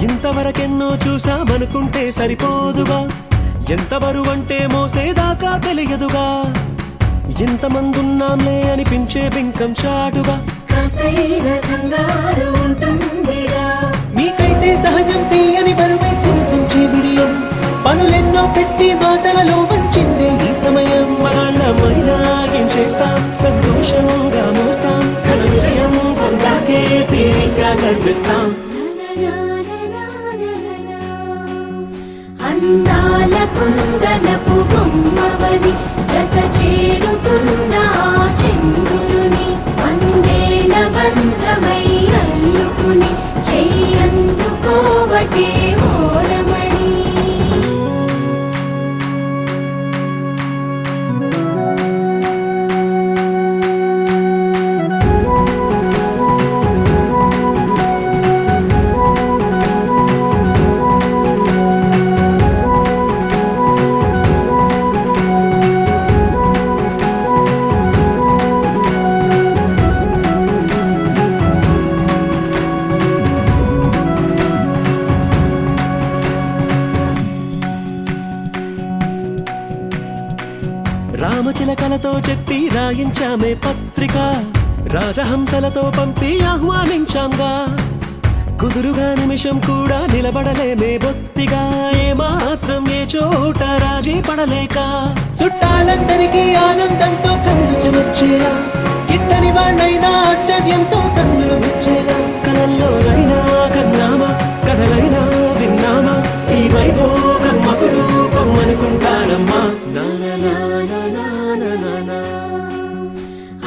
ఇంతవరకెన్నో చూసామనుకుంటే సరిపోదుగా, ఎంత బరువంటే మోసేదాకా తెలియదుగా, ఇంతమందున్నాంలే అనిపించే బింకం చాటుగా, కాస్తైన కంగారు ఉంటుందిగా. మీకైతే సహజం తీయని బరువే సిరసించే బిడియం, పనులెన్నో పెట్టి మాటలలో వంచిందే ఈ సమయం. మనాళ్ళమైనా ఏం చేస్తాం, సంతోషంగా మోస్తాం, ఘన విజయం పొందాకే తీరిగ్గా గర్విస్తాం. అందాల కుందనపు బొమ్మవని జత చేరుతున్న ఆ చంద్రుని, వందేళ్ల బంధమై అల్లుకుని చెయ్యందుకోవటే ఓరమణి. రామచిలకలతో చెప్పి రాయించామే పత్రిక, రాజహంసలతో పంపి ఆహ్వానించాంగా, కుదురుగా నిమిషం కూడా నిలబడలేమే బొత్తిగా, ఏమాత్రం ఏ చోట రాజీ పడలేక, చుట్టాలందరికీ ఆనందంతో కళ్ళు చెమర్చేలా, గిట్టని వాళ్ళైనా ఆశ్చర్యంతో కన్నులు విచ్చేలా, కలల్లోనైనా కన్నామా, కథలైనా విన్నామా, ఈ వైభోగం అపురూపం అనుకుంటానమ్మా.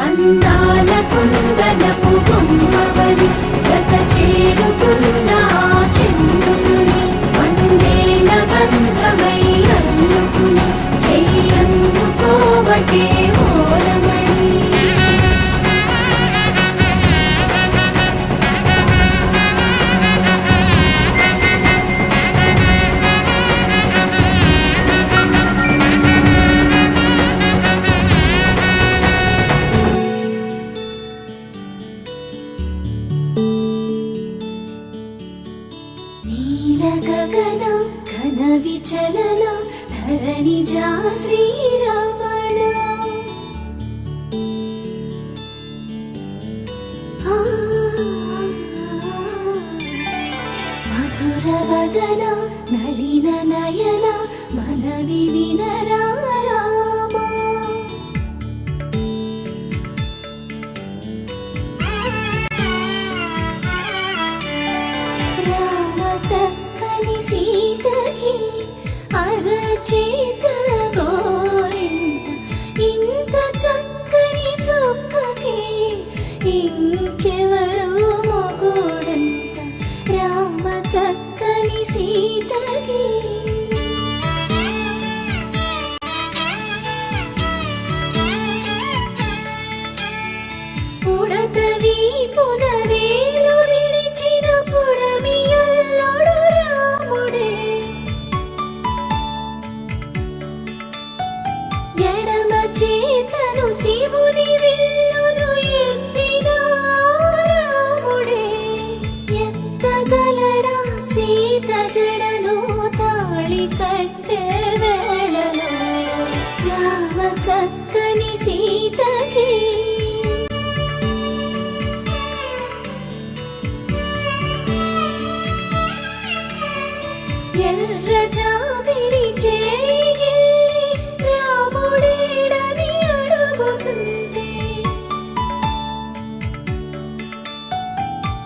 అందాల కుందనపు బొమ్మవని జత చేరుతున్న ఆ చంద్రుని, వందేళ్ల బంధమై అల్లుకుని చెయ్యందుకోవటే ఓరమణి. గగన ఘన విచలన ధరణిజా శ్రీరమణ. మధుర వదన నలిన నయన మనవి వినరా రామా. సీతకి అరచేత గోరింట, ఇంత చక్కని చుక్కకి ఇంకెవరు మొగుడంట, రామ చక్కని సీతకి. పుడతవి పునవేలు విడిచిన పుడమియల్లోడు రాముడే, ఎడమ చేతను శివుని విల్లును ఎత్తిన రాముడే, ఎత్తగల ఎర్ర జాబిలి చేయి రాముడేడని అడుగుతుంటే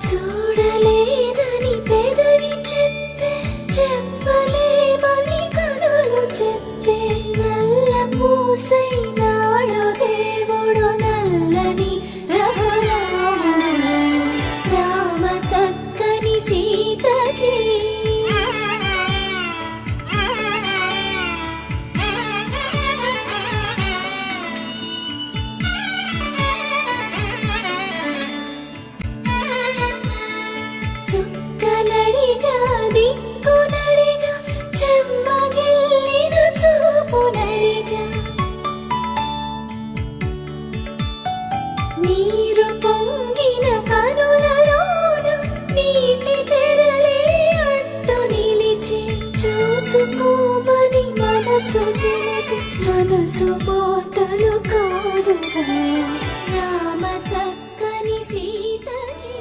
చూడలేదని పెదవి చెప్పే చెప్పలేమని కనులు చెప్పే నల్ల పూసైనాడు దేవుడు నల్లని రఘురాముడు రామ చక్కని సీతకి చుక్కనడిగా దిక్కునడిగా చెమ్మగిల్లిన చూపునడిగా నీరు పొంగిన కనులలోన నీటి తెరలే అడ్డు నిలిచి చూసుకోమని మనసు తెలుగు మనసు పోటలు కాదుగా రామ చక్కని సీతకి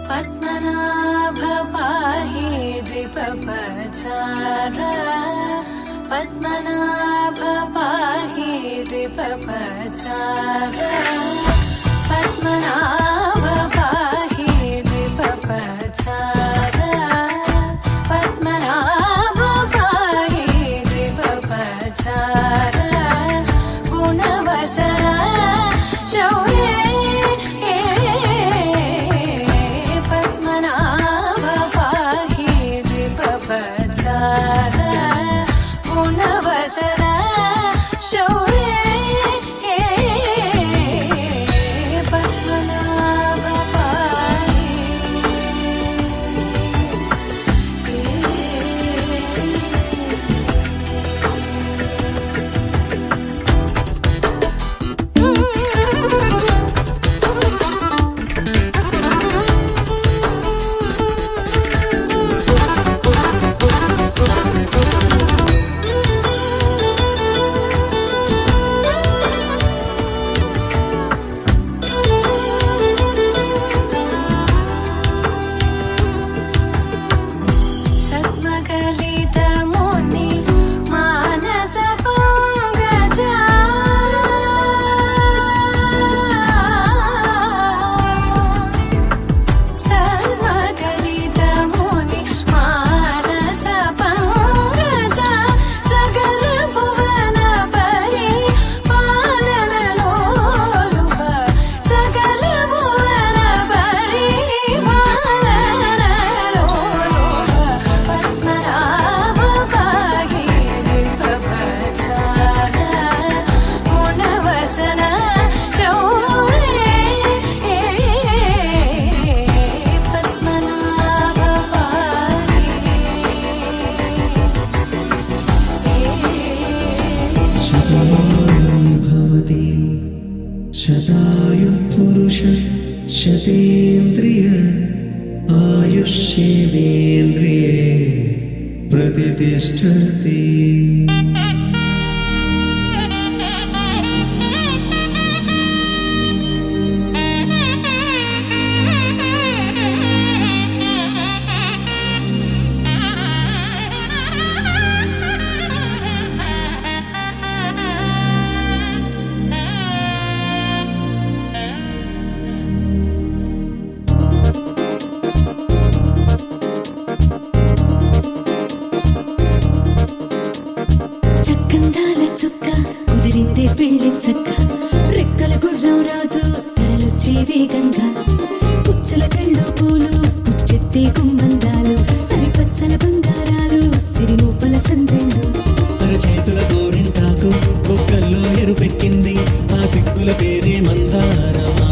పద్మనాభ పాహి ద్విపపచార పద్మనాభ పాహి ద్విపపచార పద్మనాభ పాహి ద్విపపచార పద్మనాభ పాహి ద్విపపచార గుణవసర శౌర్య గుణవసర శౌర్య పద్మనాభ शतायुः पुरुष शतेन्द्रिय आयुष्येवेन्द्रिये प्रतिष्ठति చక్కందాల చుక్క కుదిరిందే పెళ్లి చక్క రెక్కల గుర్రం రాజు తరలొచ్చే వేగంగా పుచ్చల చెళ్ళు పూలు కుచ్చెత్తే గుమ్మందాలు అరి పచ్చల బంగారాలు సిరి నువ్వుల సందెళ్ళు అరచేతుల గోరింటాకు బొక్కల్లో ఎరుపెక్కింది ఆ సిగ్గుల పేరే మందారమా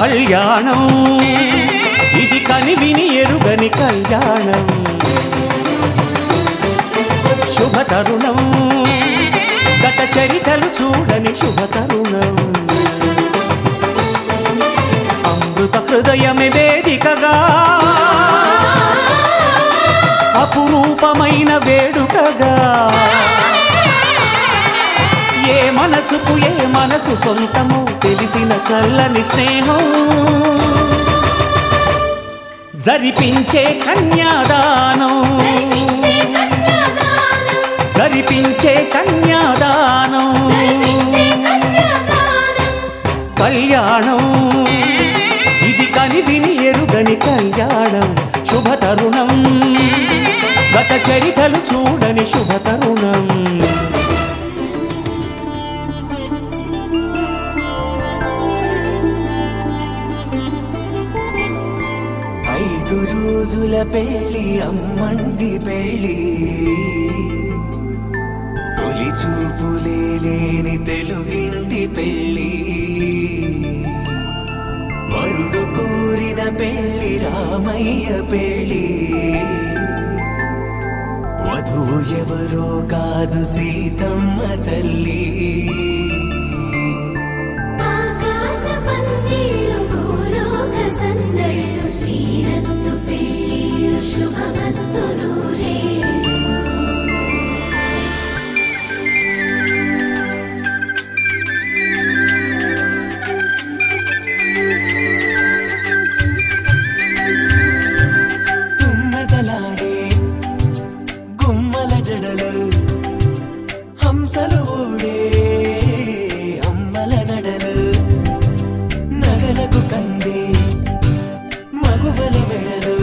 కళ్యాణం ఇది కనివిని ఎరుగని కళ్యాణం శుభతరుణం గత చరితలు చూడని శుభతరుణం అమృత హృదయమే వేదికగా అపురూపమైన వేడుకగా ఏ మనసుకు ఏ మనసు సొంతమో తెలిసిన చల్లని స్నేహం జరిపించే కన్యాదానం జరిపించే కన్యాదానం కళ్యాణం ఇది కనివిని ఎరుగని కళ్యాణం శుభతరుణం గత చరితలు చూడని శుభతరుణం రోజుల పెళ్ళి అమ్మండి పెళ్ళి తొలి చూపులే లేని తెలుగింటి పెళ్ళి వరుడు కోరిన పెళ్ళి రామయ్య పెళ్ళి వధువు ఎవరో కాదు సీతమ్మ తల్లి శ్రీరస్తు పెళ్ళిళ్ళు శుభమస్తు నూరేళ్ళు తుమ్మెదలాడే గుమ్మల జడలు హంసలు ఊడే అమ్మల నడలు నగలకు కందే మగువల వెడలు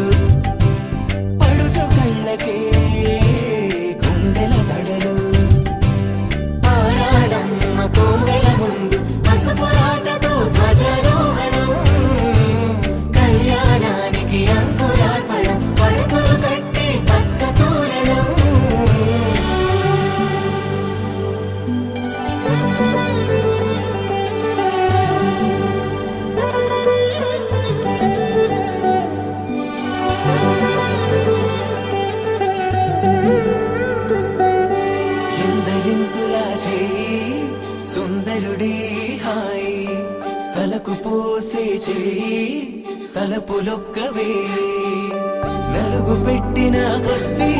పడుచు కళ్ళకే గుండెల తడలు పారాడమ్మ కోవెల ముందు పసుపురాటతో ధ్వజారోహణం కళ్యాణానికి అంకురార్పణం పడుకులు కట్టి పచ్చ తోరణం ఎందరింతులా చేయి సుందరుడి హాయి తలకు పోసే చేయి తలపులొక్కవే నలుగు పెట్టిన కొద్దీ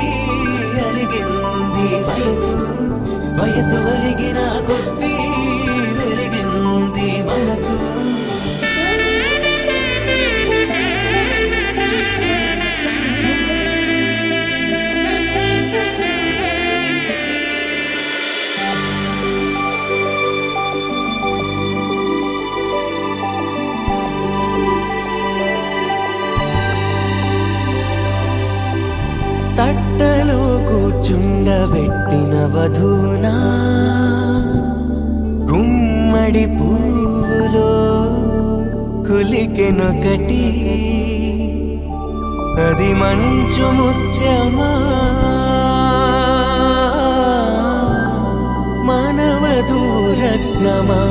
అలిగింది వయసు వయసు ఒలిగిన కొద్దీ వెలిగింది మనసు తట్టలో కూర్చుండబెట్టిన వధూనా గుమ్మడి పువ్వులో కులికెనొకటి అది మంచు ముత్యమా మానవధూ రత్నమా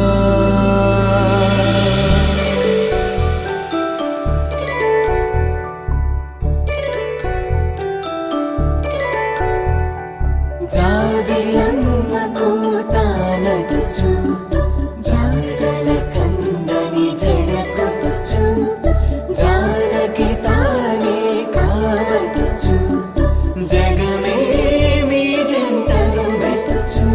జాబిలమ్మ కోతానదుచు జాడల కందని జడకొచ్చు జానకి తానే కావదుచు జగమే మీ జంటను వెతుచు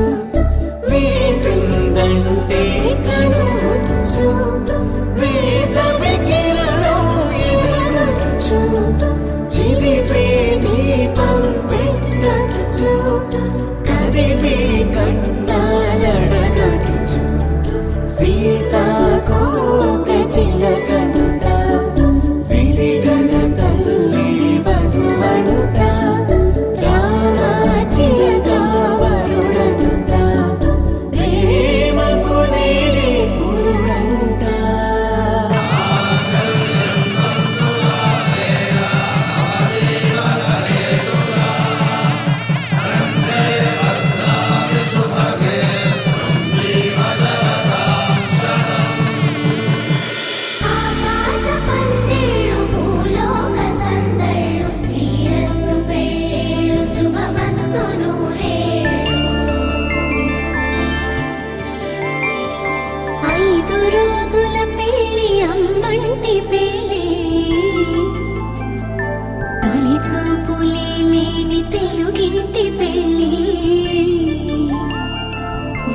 వీసిందంటే కనువచ్చు వీసవి కిరణం ఎదుగొచ్చు చిదిపే దీపం పెట్టచ్చు కదిపే కన్నాలడగచ్చు సీతాకోక చిలకనుత సిరిగల తల్లి వధువనుత రామాచిలక వరుడనుత ప్రేమకు నేడే పురుడంట వంటి పెళ్ళి తొలి చూపులే లేని తెలుగింటి పెళ్ళి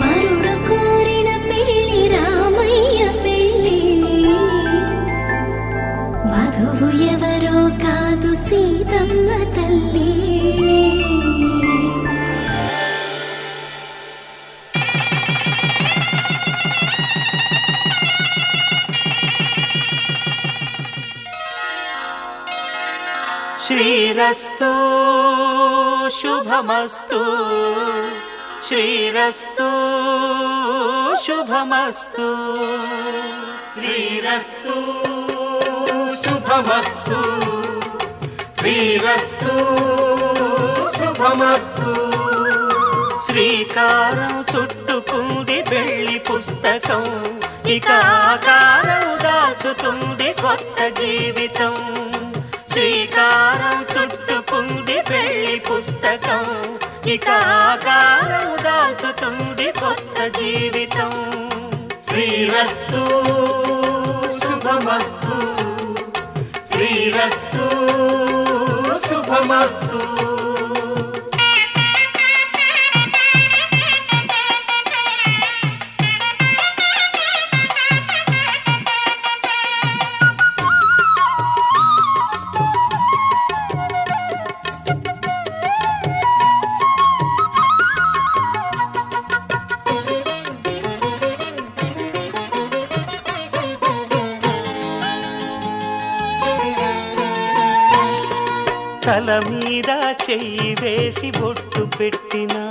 వరుడు కోరిన పెళ్ళి రామయ్య పెళ్ళి వధువు ఎవరో కాదు సీతమ్మ తల్లి. శ్రీరస్తు శుభమస్తు శ్రీరస్తు శుభమస్తు శ్రీరస్తు శుభమస్తు శ్రీరస్తు శుభమస్తు. శ్రీకారం చుట్టుకుంది పెళ్లి పుస్తకం, ఇక ఆకారం దాచుతుంది కొత్త జీవితం. శ్రీకారం చుట్టుకుంది పెళ్లి పుస్తకం, ఇక ఆకారం దాచుతుంది కొత్త జీవితం. శ్రీరస్తు శుభమస్తు శ్రీరస్తు శుభమస్తు. తల మీద చెయ్యి వేసి బొట్టు పెట్టినా,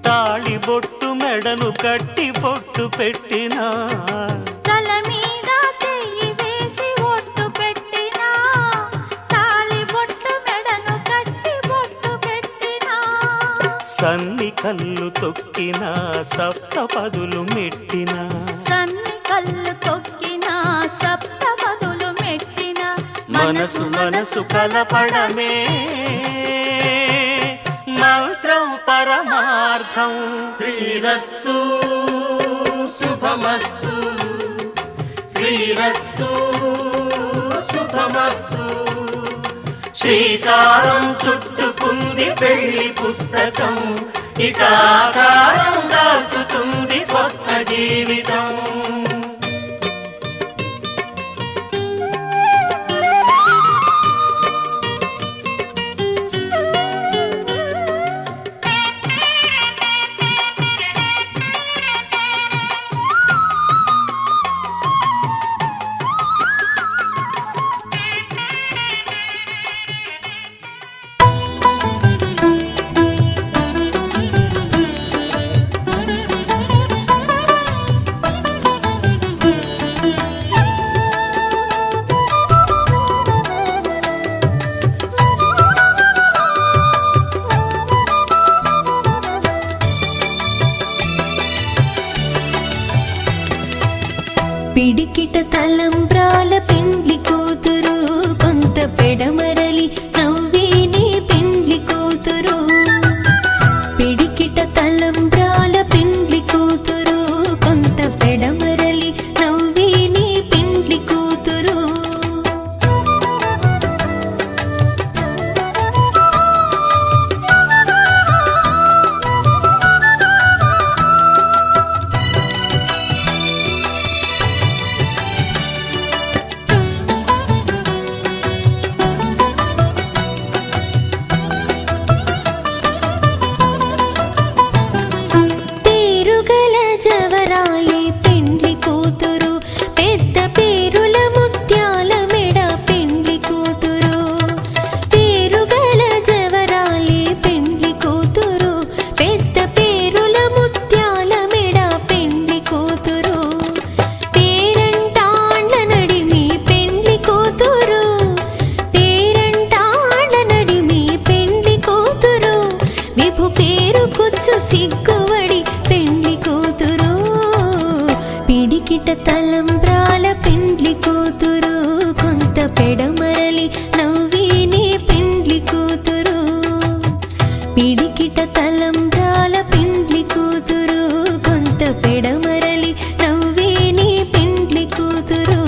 తాళి బొట్టు మెడను కట్టి బొట్టు పెట్టినా, తల మీద చెయ్యి వేసి బొట్టు పెట్టినా, తాళి బొట్టు మెడను కట్టి బొట్టు పెట్టినా, సన్ని కళ్ళు తొక్కినా సప్త పదులు మెట్టినా, సన్ని కళ్ళు తొక్కినా సప్త పదులు మెట్టినా, మనసు మనసు కలపడమే మంత్రం పరమార్థం. శ్రీరస్తు శుభమస్తు శ్రీరస్తు శుభమస్తు. శ్రీకారం చుట్టుకుంది పెళ్లి పుస్తకం, ఇక ఆకారం దాచుతుంది కొత్త జీవితం. పిడికిట తలంబ్రాల పెండ్లి కూతురు, కొంత పెడమరలి నవ్వేని పెండ్లి కూతురు. పిడికిట తలంబ్రాల పెండ్లి కూతురు, కొంత పెడమరలి నవ్వేని పెండ్లి కూతురు. పిడికిట తలంబ్రాల పెండ్లి కూతురు, కొంత పెడమరలి నవ్వేని పెండ్లి కూతురు. పిడికిట తలంబ్రాల పెండ్లి కూతురు, కొంత పెడమరలి నవ్వేని పెండ్లి కూతురు.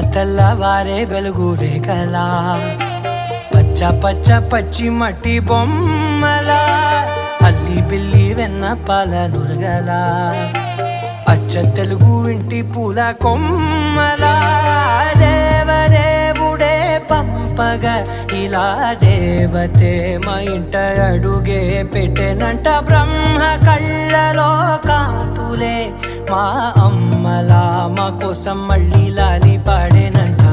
తెల్లవారే వెలుగు రేఖలా పచ్చ పచ్చ పచ్చి మట్టి బొమ్మలా అల్లి బిల్లి వెన్న పాల నురగలా అచ్చ తెలుగు ఇంటి పూల కొమ్మలా దేవదేవుడే పంపగా ఇలా దేవతే మా ఇంట అడుగే పెట్టెనంట బ్రహ్మ కళ్ళలో కాంతులే మా అమ్మలా మా కోసం మళ్ళీ లాలి పాడేనంట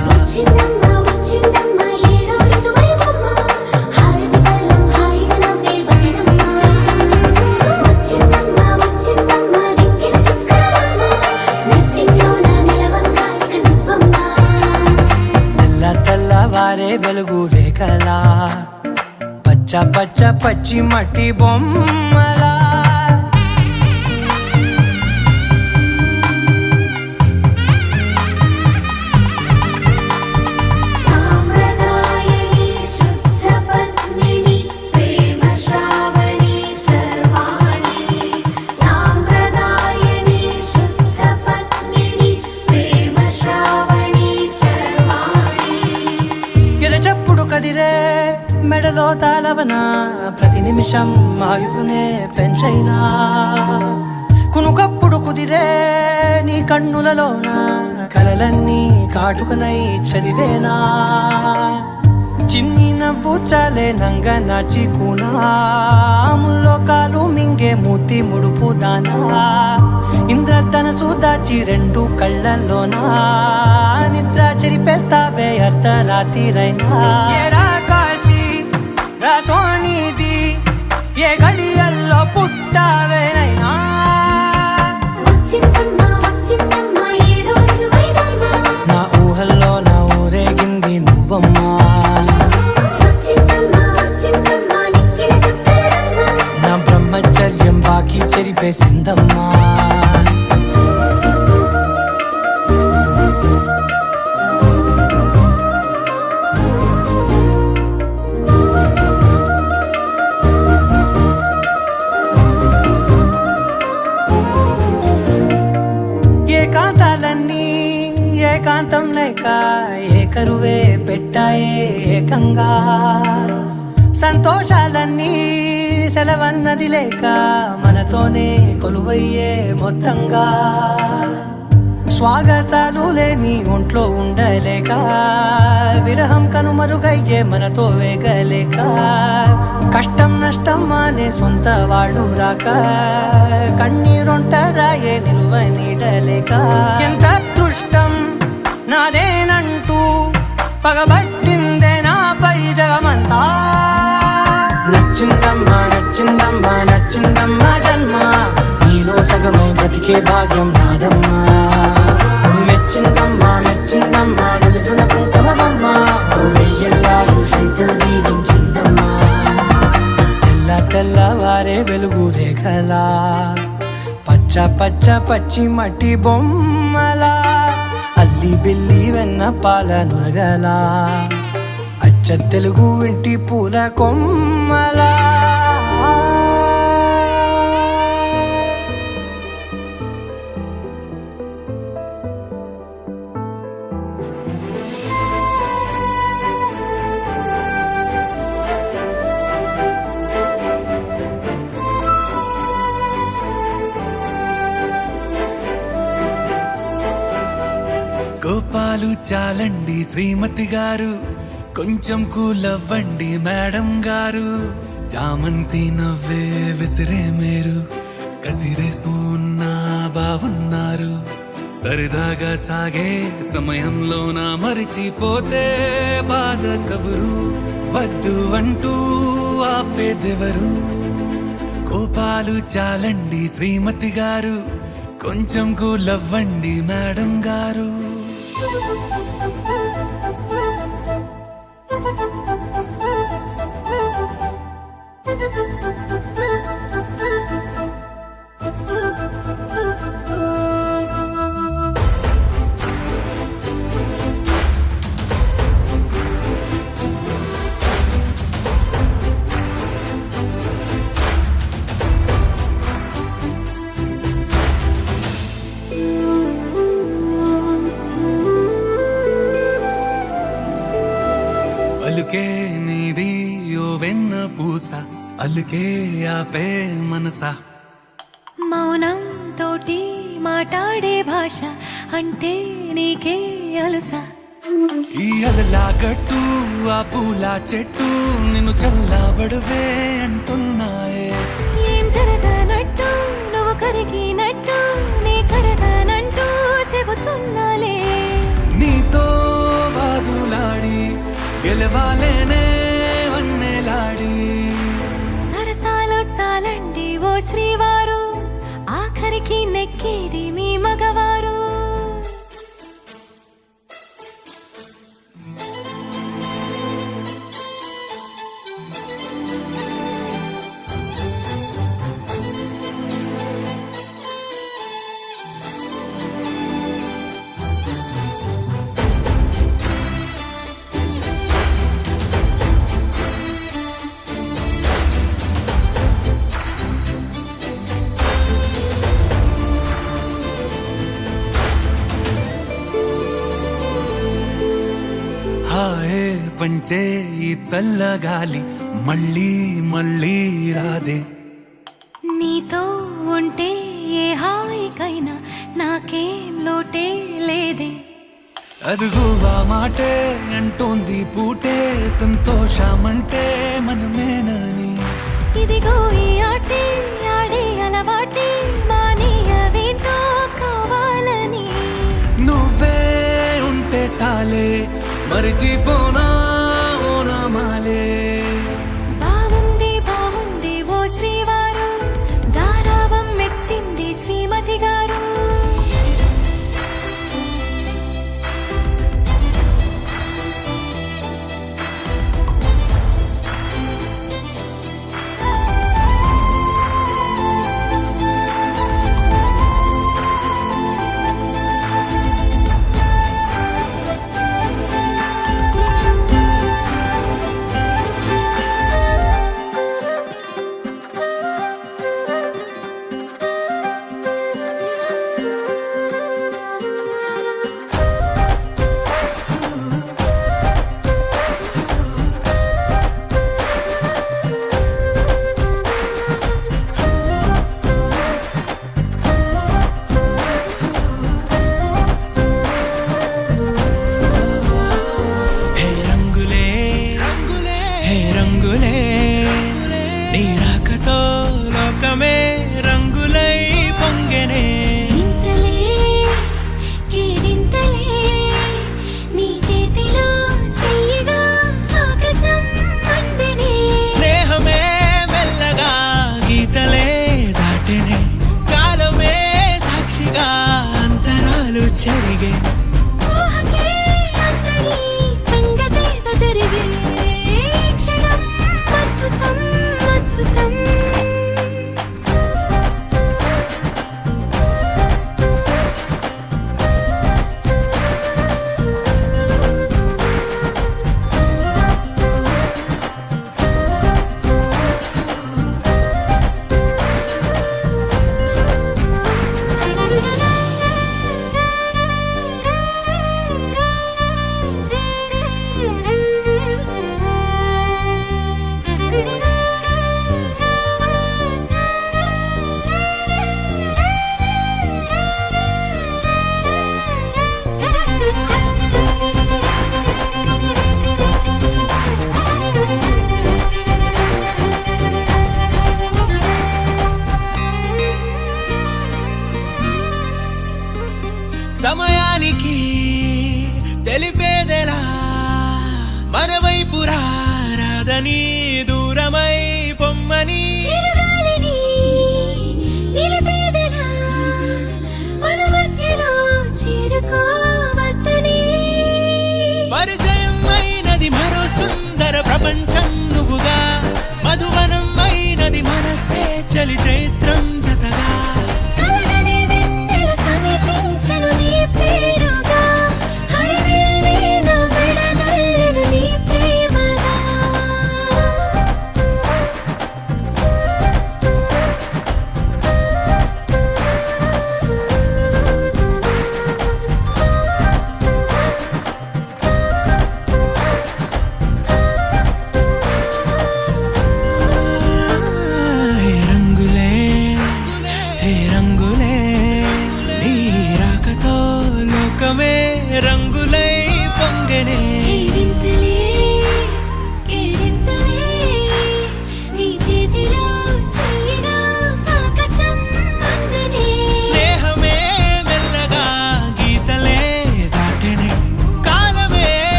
తెల్లవారే వెలుగు రేఖలా పచ్చ పచ్చ పచ్చి మట్టి బొమ్మలా కదిరే మెడలో తాళవన ప్రతి నిమిషం ఆయువునే పెంచైనా కునుకప్పుడు కుదిరే నీ కన్నులలోన కలలన్నీ కాటుకనై చదివేనా చిన్ని నవ్వు చాలే నంగ నాచి కూనాముల్లో కాలు మింగే మూతి ముడుపు దానా ఇంద్రధనసు దాచి రెండు కళ్ళల్లోనా నిద్ర చెరిపేస్తావే అర్ధరాత్రిరైనా ఏడా కాశీ రాసోనిది ఏ గడియల్లో పుట్టావేనైనా నా ఊహల్లో నా ఊరేగింది నువ్వమ్మా నా బ్రహ్మచర్యం బాకీ చెరిపేసిందమ్మా ఏకాంతాలన్నీ ఏకాంతం లేక ఏకరువే పెట్టాయే ఏకంగా సంతోషాలన్నీ సెలవన్నది లేక మనతోనే కొలువయ్యే మొత్తంగా స్వాగతాలు లేని ఒంట్లో ఉండలేక విరహం కనుమరుగయ్యే మనతో వేగలేక కష్టం నష్టం అనే సొంత వాళ్ళు రాక కన్నీరొంటరాయే నిలువ నీడలేక ఎంత అదృష్టం నాదేనంటూ పగబట్టిందే నాపై జగమంతా నచ్చిందమ్మా నచ్చిందమ్మా నచ్చిందమ్మా జన్మ నీలో సగమై బ్రతికే భాగ్యం నాదమ్మా మెచ్చిందమ్మా మెచ్చిందమ్మా నిలుచున కుంకుమమ్మా వెయ్యల్లాలు శంకులు దీవించిందమ్మా తెల్లవారే వెలుగు రేఖలా పచ్చ పచ్చ పచ్చి మట్టి బొమ్మలా అల్లి బిల్లి వెన్న పాల నురగలా అచ్చ తెలుగు ఇంటి పూల కొమ్మలా కోపాలు చాలండి శ్రీమతి గారు కొంచెం కూలవ్వండి మేడం గారు చామంతి నవ్వే విసిరే మేరు కసిరేస్తూ ఉన్నా బావున్నారు సరదాగా సాగే సమయంలో నా మరిచిపోతే బాధ కబురు వద్దు అంటూ ఆపేదెవరు కోపాలు చాలండి శ్రీమతి గారు కొంచెం కూలవ్వండి మేడం గారు మనసా అలికే ఆపే మనసా మౌనం తోటి మాట్లాడే భాష అంటే నీకే అలసా ఈ అలలా గట్టు ఆ పూల చెట్టు నిన్ను చల్లబడువే అంటున్నాయే ఏం జరగనట్టు నువ్వు కరిగినట్టు నీ కరగనంటూ చెబుతున్నాలే నీతో వాదులాడి గెలవాలేనే వన్నెలాడి సరసాలు చాలండి ఓ శ్రీవారు ఆఖరికి నెక్కేది మీ మగవారు హాయే పంచే ఈ చల్లగాలి మళ్ళీ మళ్ళీ రాదే నీతో ఉంటే ఏ హాయికైనా నాకేం లోటే లేదే అదుగు ఆ మాటే అంటోంది పూటే సంతోషమంటే మనమేనని ఇదిగో ఈ ఆటే ఆడే అలవాటే మానేయవేంటో కావాలని నువ్వే ఉంటే చాలే మరిచిపోనా ఓనమాలే బాగుంది బాగుంది ఓ శ్రీవారు గారాబం మెచ్చింది శ్రీమతి గారు సమయానికి తెలిపేదెలా మన వైపు రాదని దూరమై పొమ్మని పరిచయం అయినది మరో సుందర ప్రపంచం నువ్వుగా మధువనం అయినది మనసే చలి చైత్రం జతగా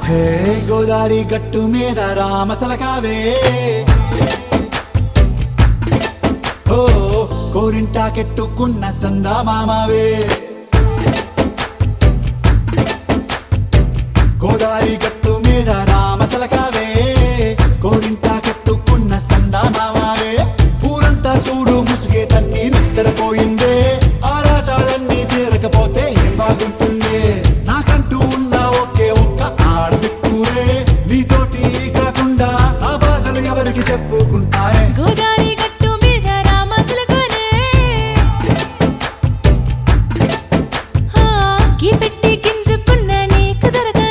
హే గోదారి గట్టు మీద రామసలకావే ఓ కోరింటాకెట్టుకున్న సందా మామావే గోదారి గట్టు మీద రామసలకావే కోరింటాకెట్టుకున్న సందా మామావే ఊరంతా చూడు ముసుగే తన్ని నిద్రపోయిందే ఆరాటాలన్నీ తీరకపోతే ఏం బాగుంటుంది నాకంటూ ఉన్న ఒకే ఒక్క ఆడదిక్కురే నీతోటి కాకుండా ఆ బాధలు ఎవరికి చెప్పుకుంటారే గోదారి గట్టు మీద రామసలకనే గీ పెట్టి గింజుకున్న నీకు దొరకనే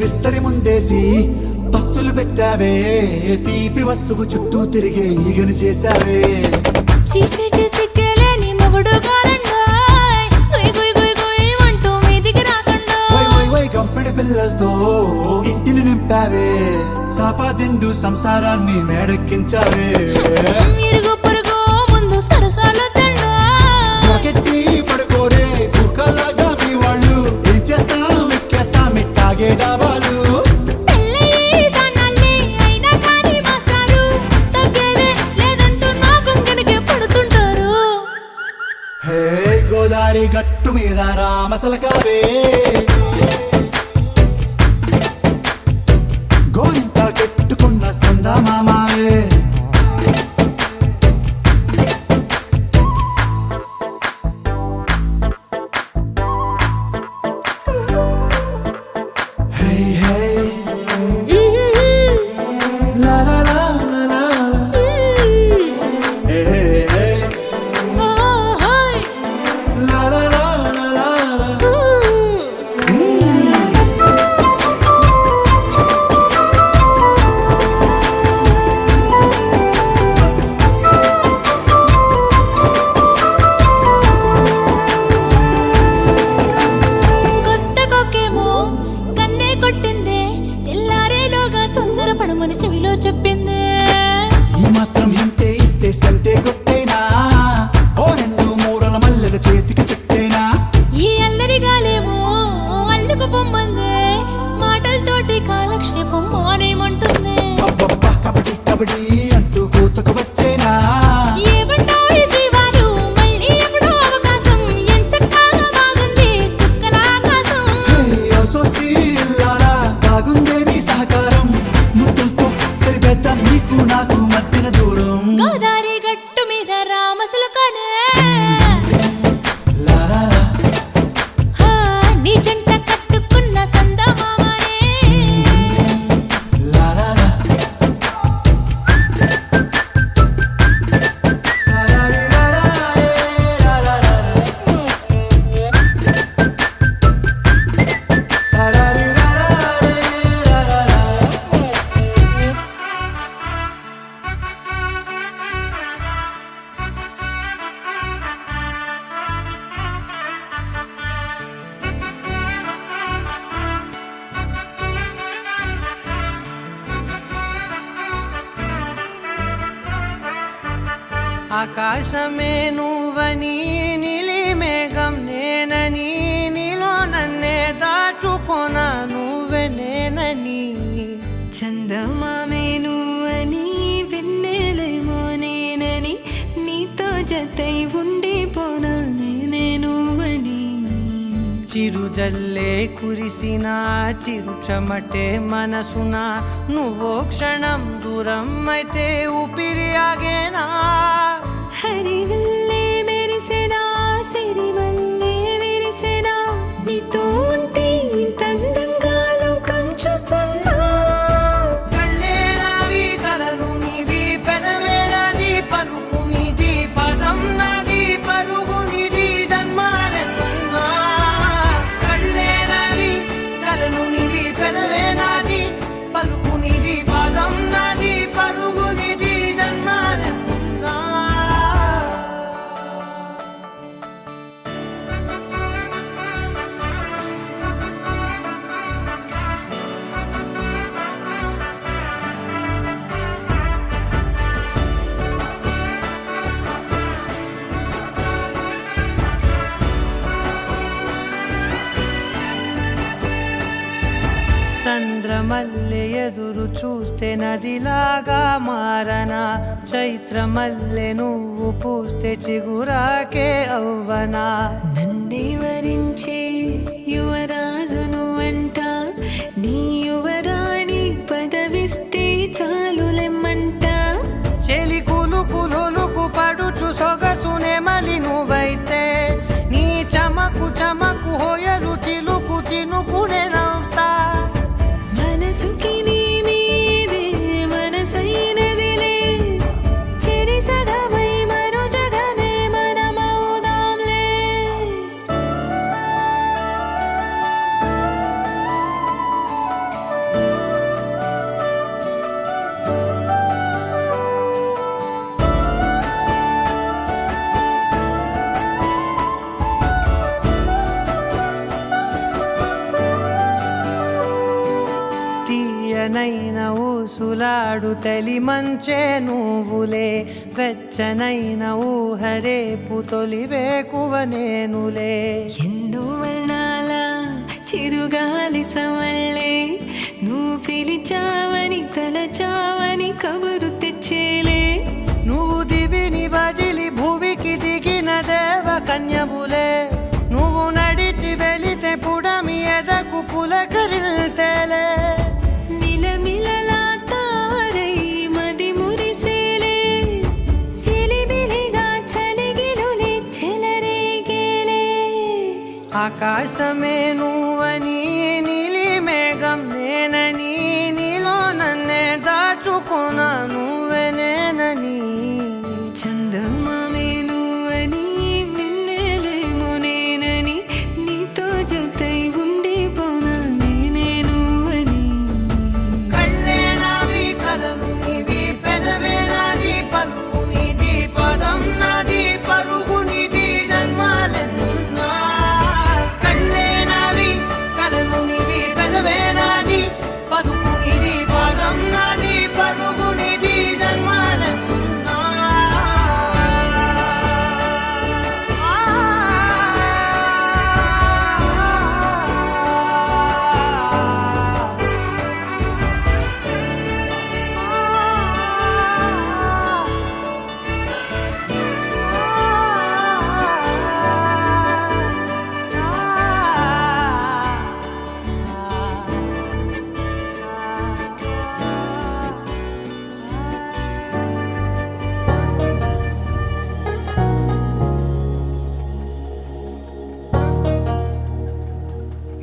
విస్తరి ముందేసి పస్తులు పెట్టావే తీపి వస్తువు చుట్టూ తిరిగే ఈగను చేశావే చీచీ సిగ్గలేని మొగుడు కారండాయ్ గుయ్ గుయ్ గుయ్ గుయ్ అంటూ మీదికి రాకండా వై వై వై గంపెడి పిల్లలతో ఇంటిని నింపావే సాపాదిండు సంసారాన్ని మేడెక్కించావే ఇరుగు పొరుగు ముందు సరసాలు తండా రాకెట్టి పడుకోరే కుక్కలాగా మీ వాళ్ళు ఏం చేస్తాం ఎక్కేస్తాం ఇట్టాగే డాబాలు పెళ్ళయి సన్నాల్ని అయినా కానీ మాస్తారు తగ్గేదే లేదంటూ నా కొంగనికే పడుతుంటారు హే గోదారి గట్టు మీద రామసలకావే గోరింట కెట్టుకున్న సందా మామావే హే హే లా లా లా లా లా లా. హే హే హే హాయ్ లా లా లా లా లా లా. కొత్త కొక్కేమో కన్నే కొట్టిందే తెల్లారేలోగా తొందర పడమని చెవిలో చెప్పిందే ఈ మాత్రం ఇంటే ఇస్తే సంటే కొట్టేనా ఓ రెండు మూరల మల్లెల చేతికి చుట్టేనా ఈ అల్లరి గాలేమో అల్లుకు పొమ్మందే మాటలతోటి కాలక్షేపం మానేమంటుందే అబ్బబ్బా కబడ్డీ కబడ్డీ అంటూ కూతకు వచ్చేనా ఏమంటావు శ్రీవారు మళ్ళీ ఎప్పుడో అవకాశం ఎంచక్కా బాగుంది చుక్కల ఆకాశం హే అసోసి ఇల్లారా బాగుందే నీ సహకారం ముద్దులతో సరిపెద్దాం నీకు నాకు మధ్యన దూరం గోదారి గట్టు మీద రామసులకనే లా లా లా. నీ జంట కట్టుకున్న సందమామనే లా లా లా. లా లా లా లా లా లా లా లా. లా లా లా లా లా లా లా. ఆకాశమే నువ్వని నీలి మేఘం నేనని నీలో నన్నే దాచుకోన నువ్వే నేనని చందమామే నువ్వని వెన్నెలేమో నేనని నీతో జతై ఉండిపోనా నేనే నువ్వని చిరుజల్లే కురిసిన చిరు చెమటే మనసున నువ్వో క్షణం దూరం అయితే ఊపిరి ఆగేనా హరివల్లే మెరిసెనా సిరివల్లే విరిసెనా నీతో ఉంటే ఇంత అందంగా లోకం చూస్తున్నా కళ్ళే నావి కలలు నీవి పెనవే నాది పలుకు నీది పదం నాది పరుగు నీది జన్మారెన్నో పూస్తే నదిలాగా మారనా చైత్రమల్లె నువ్వు పూస్తే చిగురాకే అవ్వనా నన్నే వరించే యువరాజును అంట నీ యువరాణి పదవిస్తే చాలులెమ్మంట చెలి కులుకు పడుచు సొగసునే మలి నువ్వైతే నీ చమకు చమకు హోయలు చిలుకు చినుకునే నవ్వుతా మనసుకి నీ మీదే మనసైనదిలే చెరి సగమై మరో జగమే మనమవుదాంలే తీయనైన ఊసులాడు తలి మంచే నువ్వులే వెచ్చనైన ఊహరేపు తొలి వేకువ నేనులే ఎన్నో వర్ణాల చిరుగాలి సవళ్ళే నువ్వు పిలిచావని తలచావని కబురు తెచ్చేలే నువ్వు దివిని వదిలి భూమికి దిగిన దేవ కన్యవులే నువ్వు నడిచి వెళితే పుడమి ఎదకు పులకరిల్తేలే మిలమిలలా తారై మది మురిసేలే చిలిబిలిగా చలిగిలులే చెలరేగేలే ఆకాశమే నువ్వని నీలి మేఘం నేనని నీలో నన్నే దాచుకున్నా నువ్వే నేనని చందమామే నువ్వని వెన్నెలేమో నేనని నీతో జతై ఉండిపోనా నేనే నువ్వని కళ్ళే నావి కలలు నీవి పెదవే నాది పలుకు నీది పదం నాది పరుగు నీది జన్మాలెన్నున్నా కళ్ళే నావి కలలు నీవి పెదవే నాది పలుకు నీది పదం నాది పరుగు నీది జన్మాలెన్నున్నా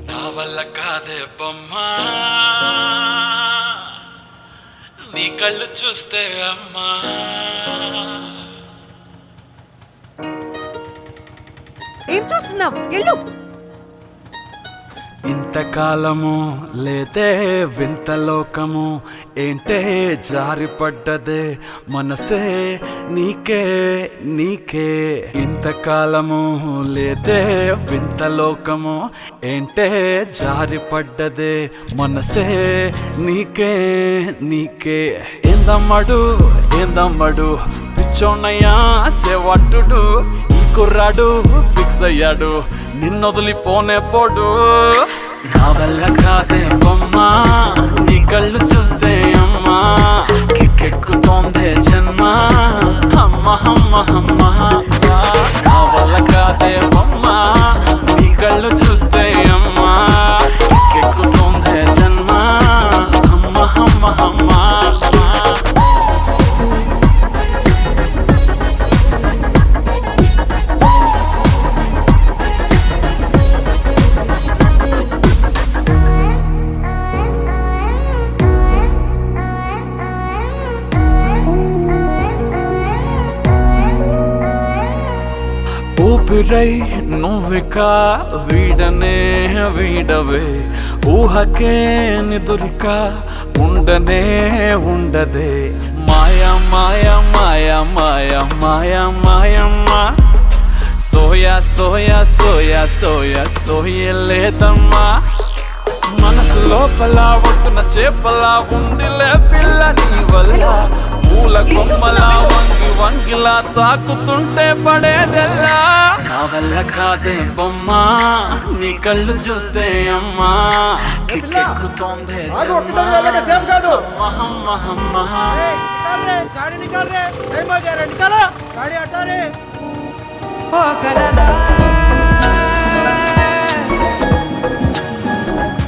నా వల్ల కాదే బొమ్మా నీ కళ్ళు చూస్తే అమ్మా ఏం చూస్తున్నావు ఎల్లు ఇంతకాలము లేదే వింత లోకము ఏంటే జారిపడ్డదే మనసే నీకే నీకే ఇంతకాలము లేదే వింత లోకము ఏంటే జారిపడ్డదే మనసే నీకే నీకే ఏందమ్మడు పిచ్చోన్నయ్యా సేవట్టుడు ఈ కుర్రాడు ఫిక్స్ అయ్యాడు నిన్నొదిలిపోనే పోడు నా వల్ల కాదే బొమ్మా నీ కళ్ళు చూస్తే అమ్మా కిక్కెక్కుతోందే జన్మ అమ్మ అమ్మ అమ్మ నా వల్ల కాదే బొమ్మా నీ కళ్ళు చూస్తే అమ్మా కిక్కెక్కుతోందే జన్మ అమ్మ అమ్మ అమ్మ ఊపిరై నువ్విక వీడనే వీడవే ఊహకే నిదురిక ఉండనే ఉండదే మాయా మాయా మాయా మాయా మాయా మాయమ్మా సోయా సోయా సోయా సోయా సోయలేదమ్మా మనసు లోపల ఒట్టున చేపలా ఉందిలే పిల్ల నీ వల్ల పూల కొమ్మలా వంగి వంగిలా తాకుతుంటే పడేదెల్లా నా వల్ల కాదే బొమ్మ నీ కళ్ళు చూస్తే అమ్మా కిక్కెక్కుతోందే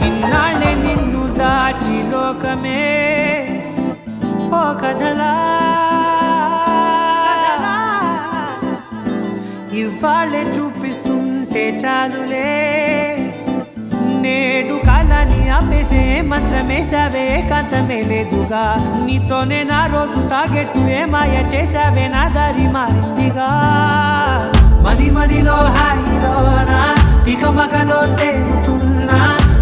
ఇన్నాళ్ళే నిన్ను దాచి లోకమే ఓ కథలా ఇవాళ్ళే చూపిస్తుంటే చాలులే నేడు కాలాన్ని ఆపేసే మంత్రమేశావే కాంతమే లేదుగా నీతోనే నా రోజు సాగెట్టు ఏ మాయ చేశావే నా దారి మారిందిగా మది మదిలో హాయిలోనా ఇక మగలో తేలుతున్నా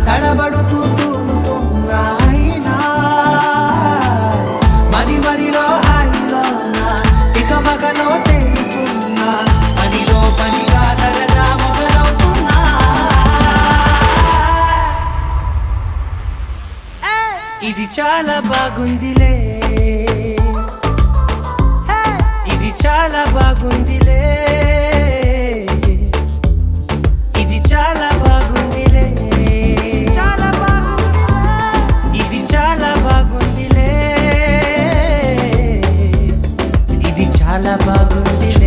తడబడుతూ తూలుతున్నా అయినా మది మదిలో హాయిలోనా ఇక మగలో తేలుతున్నా పనిలో పనిగా సరదా మొదలవుతున్నా ఇది చాలా బాగుందిలే ఇది చాలా బాగుందిలే ఇది చాలా బాగుందిలే చాలా బాగుంది ఇది చాలా బాగుందిలే ఇది చాలా బాగుందిలే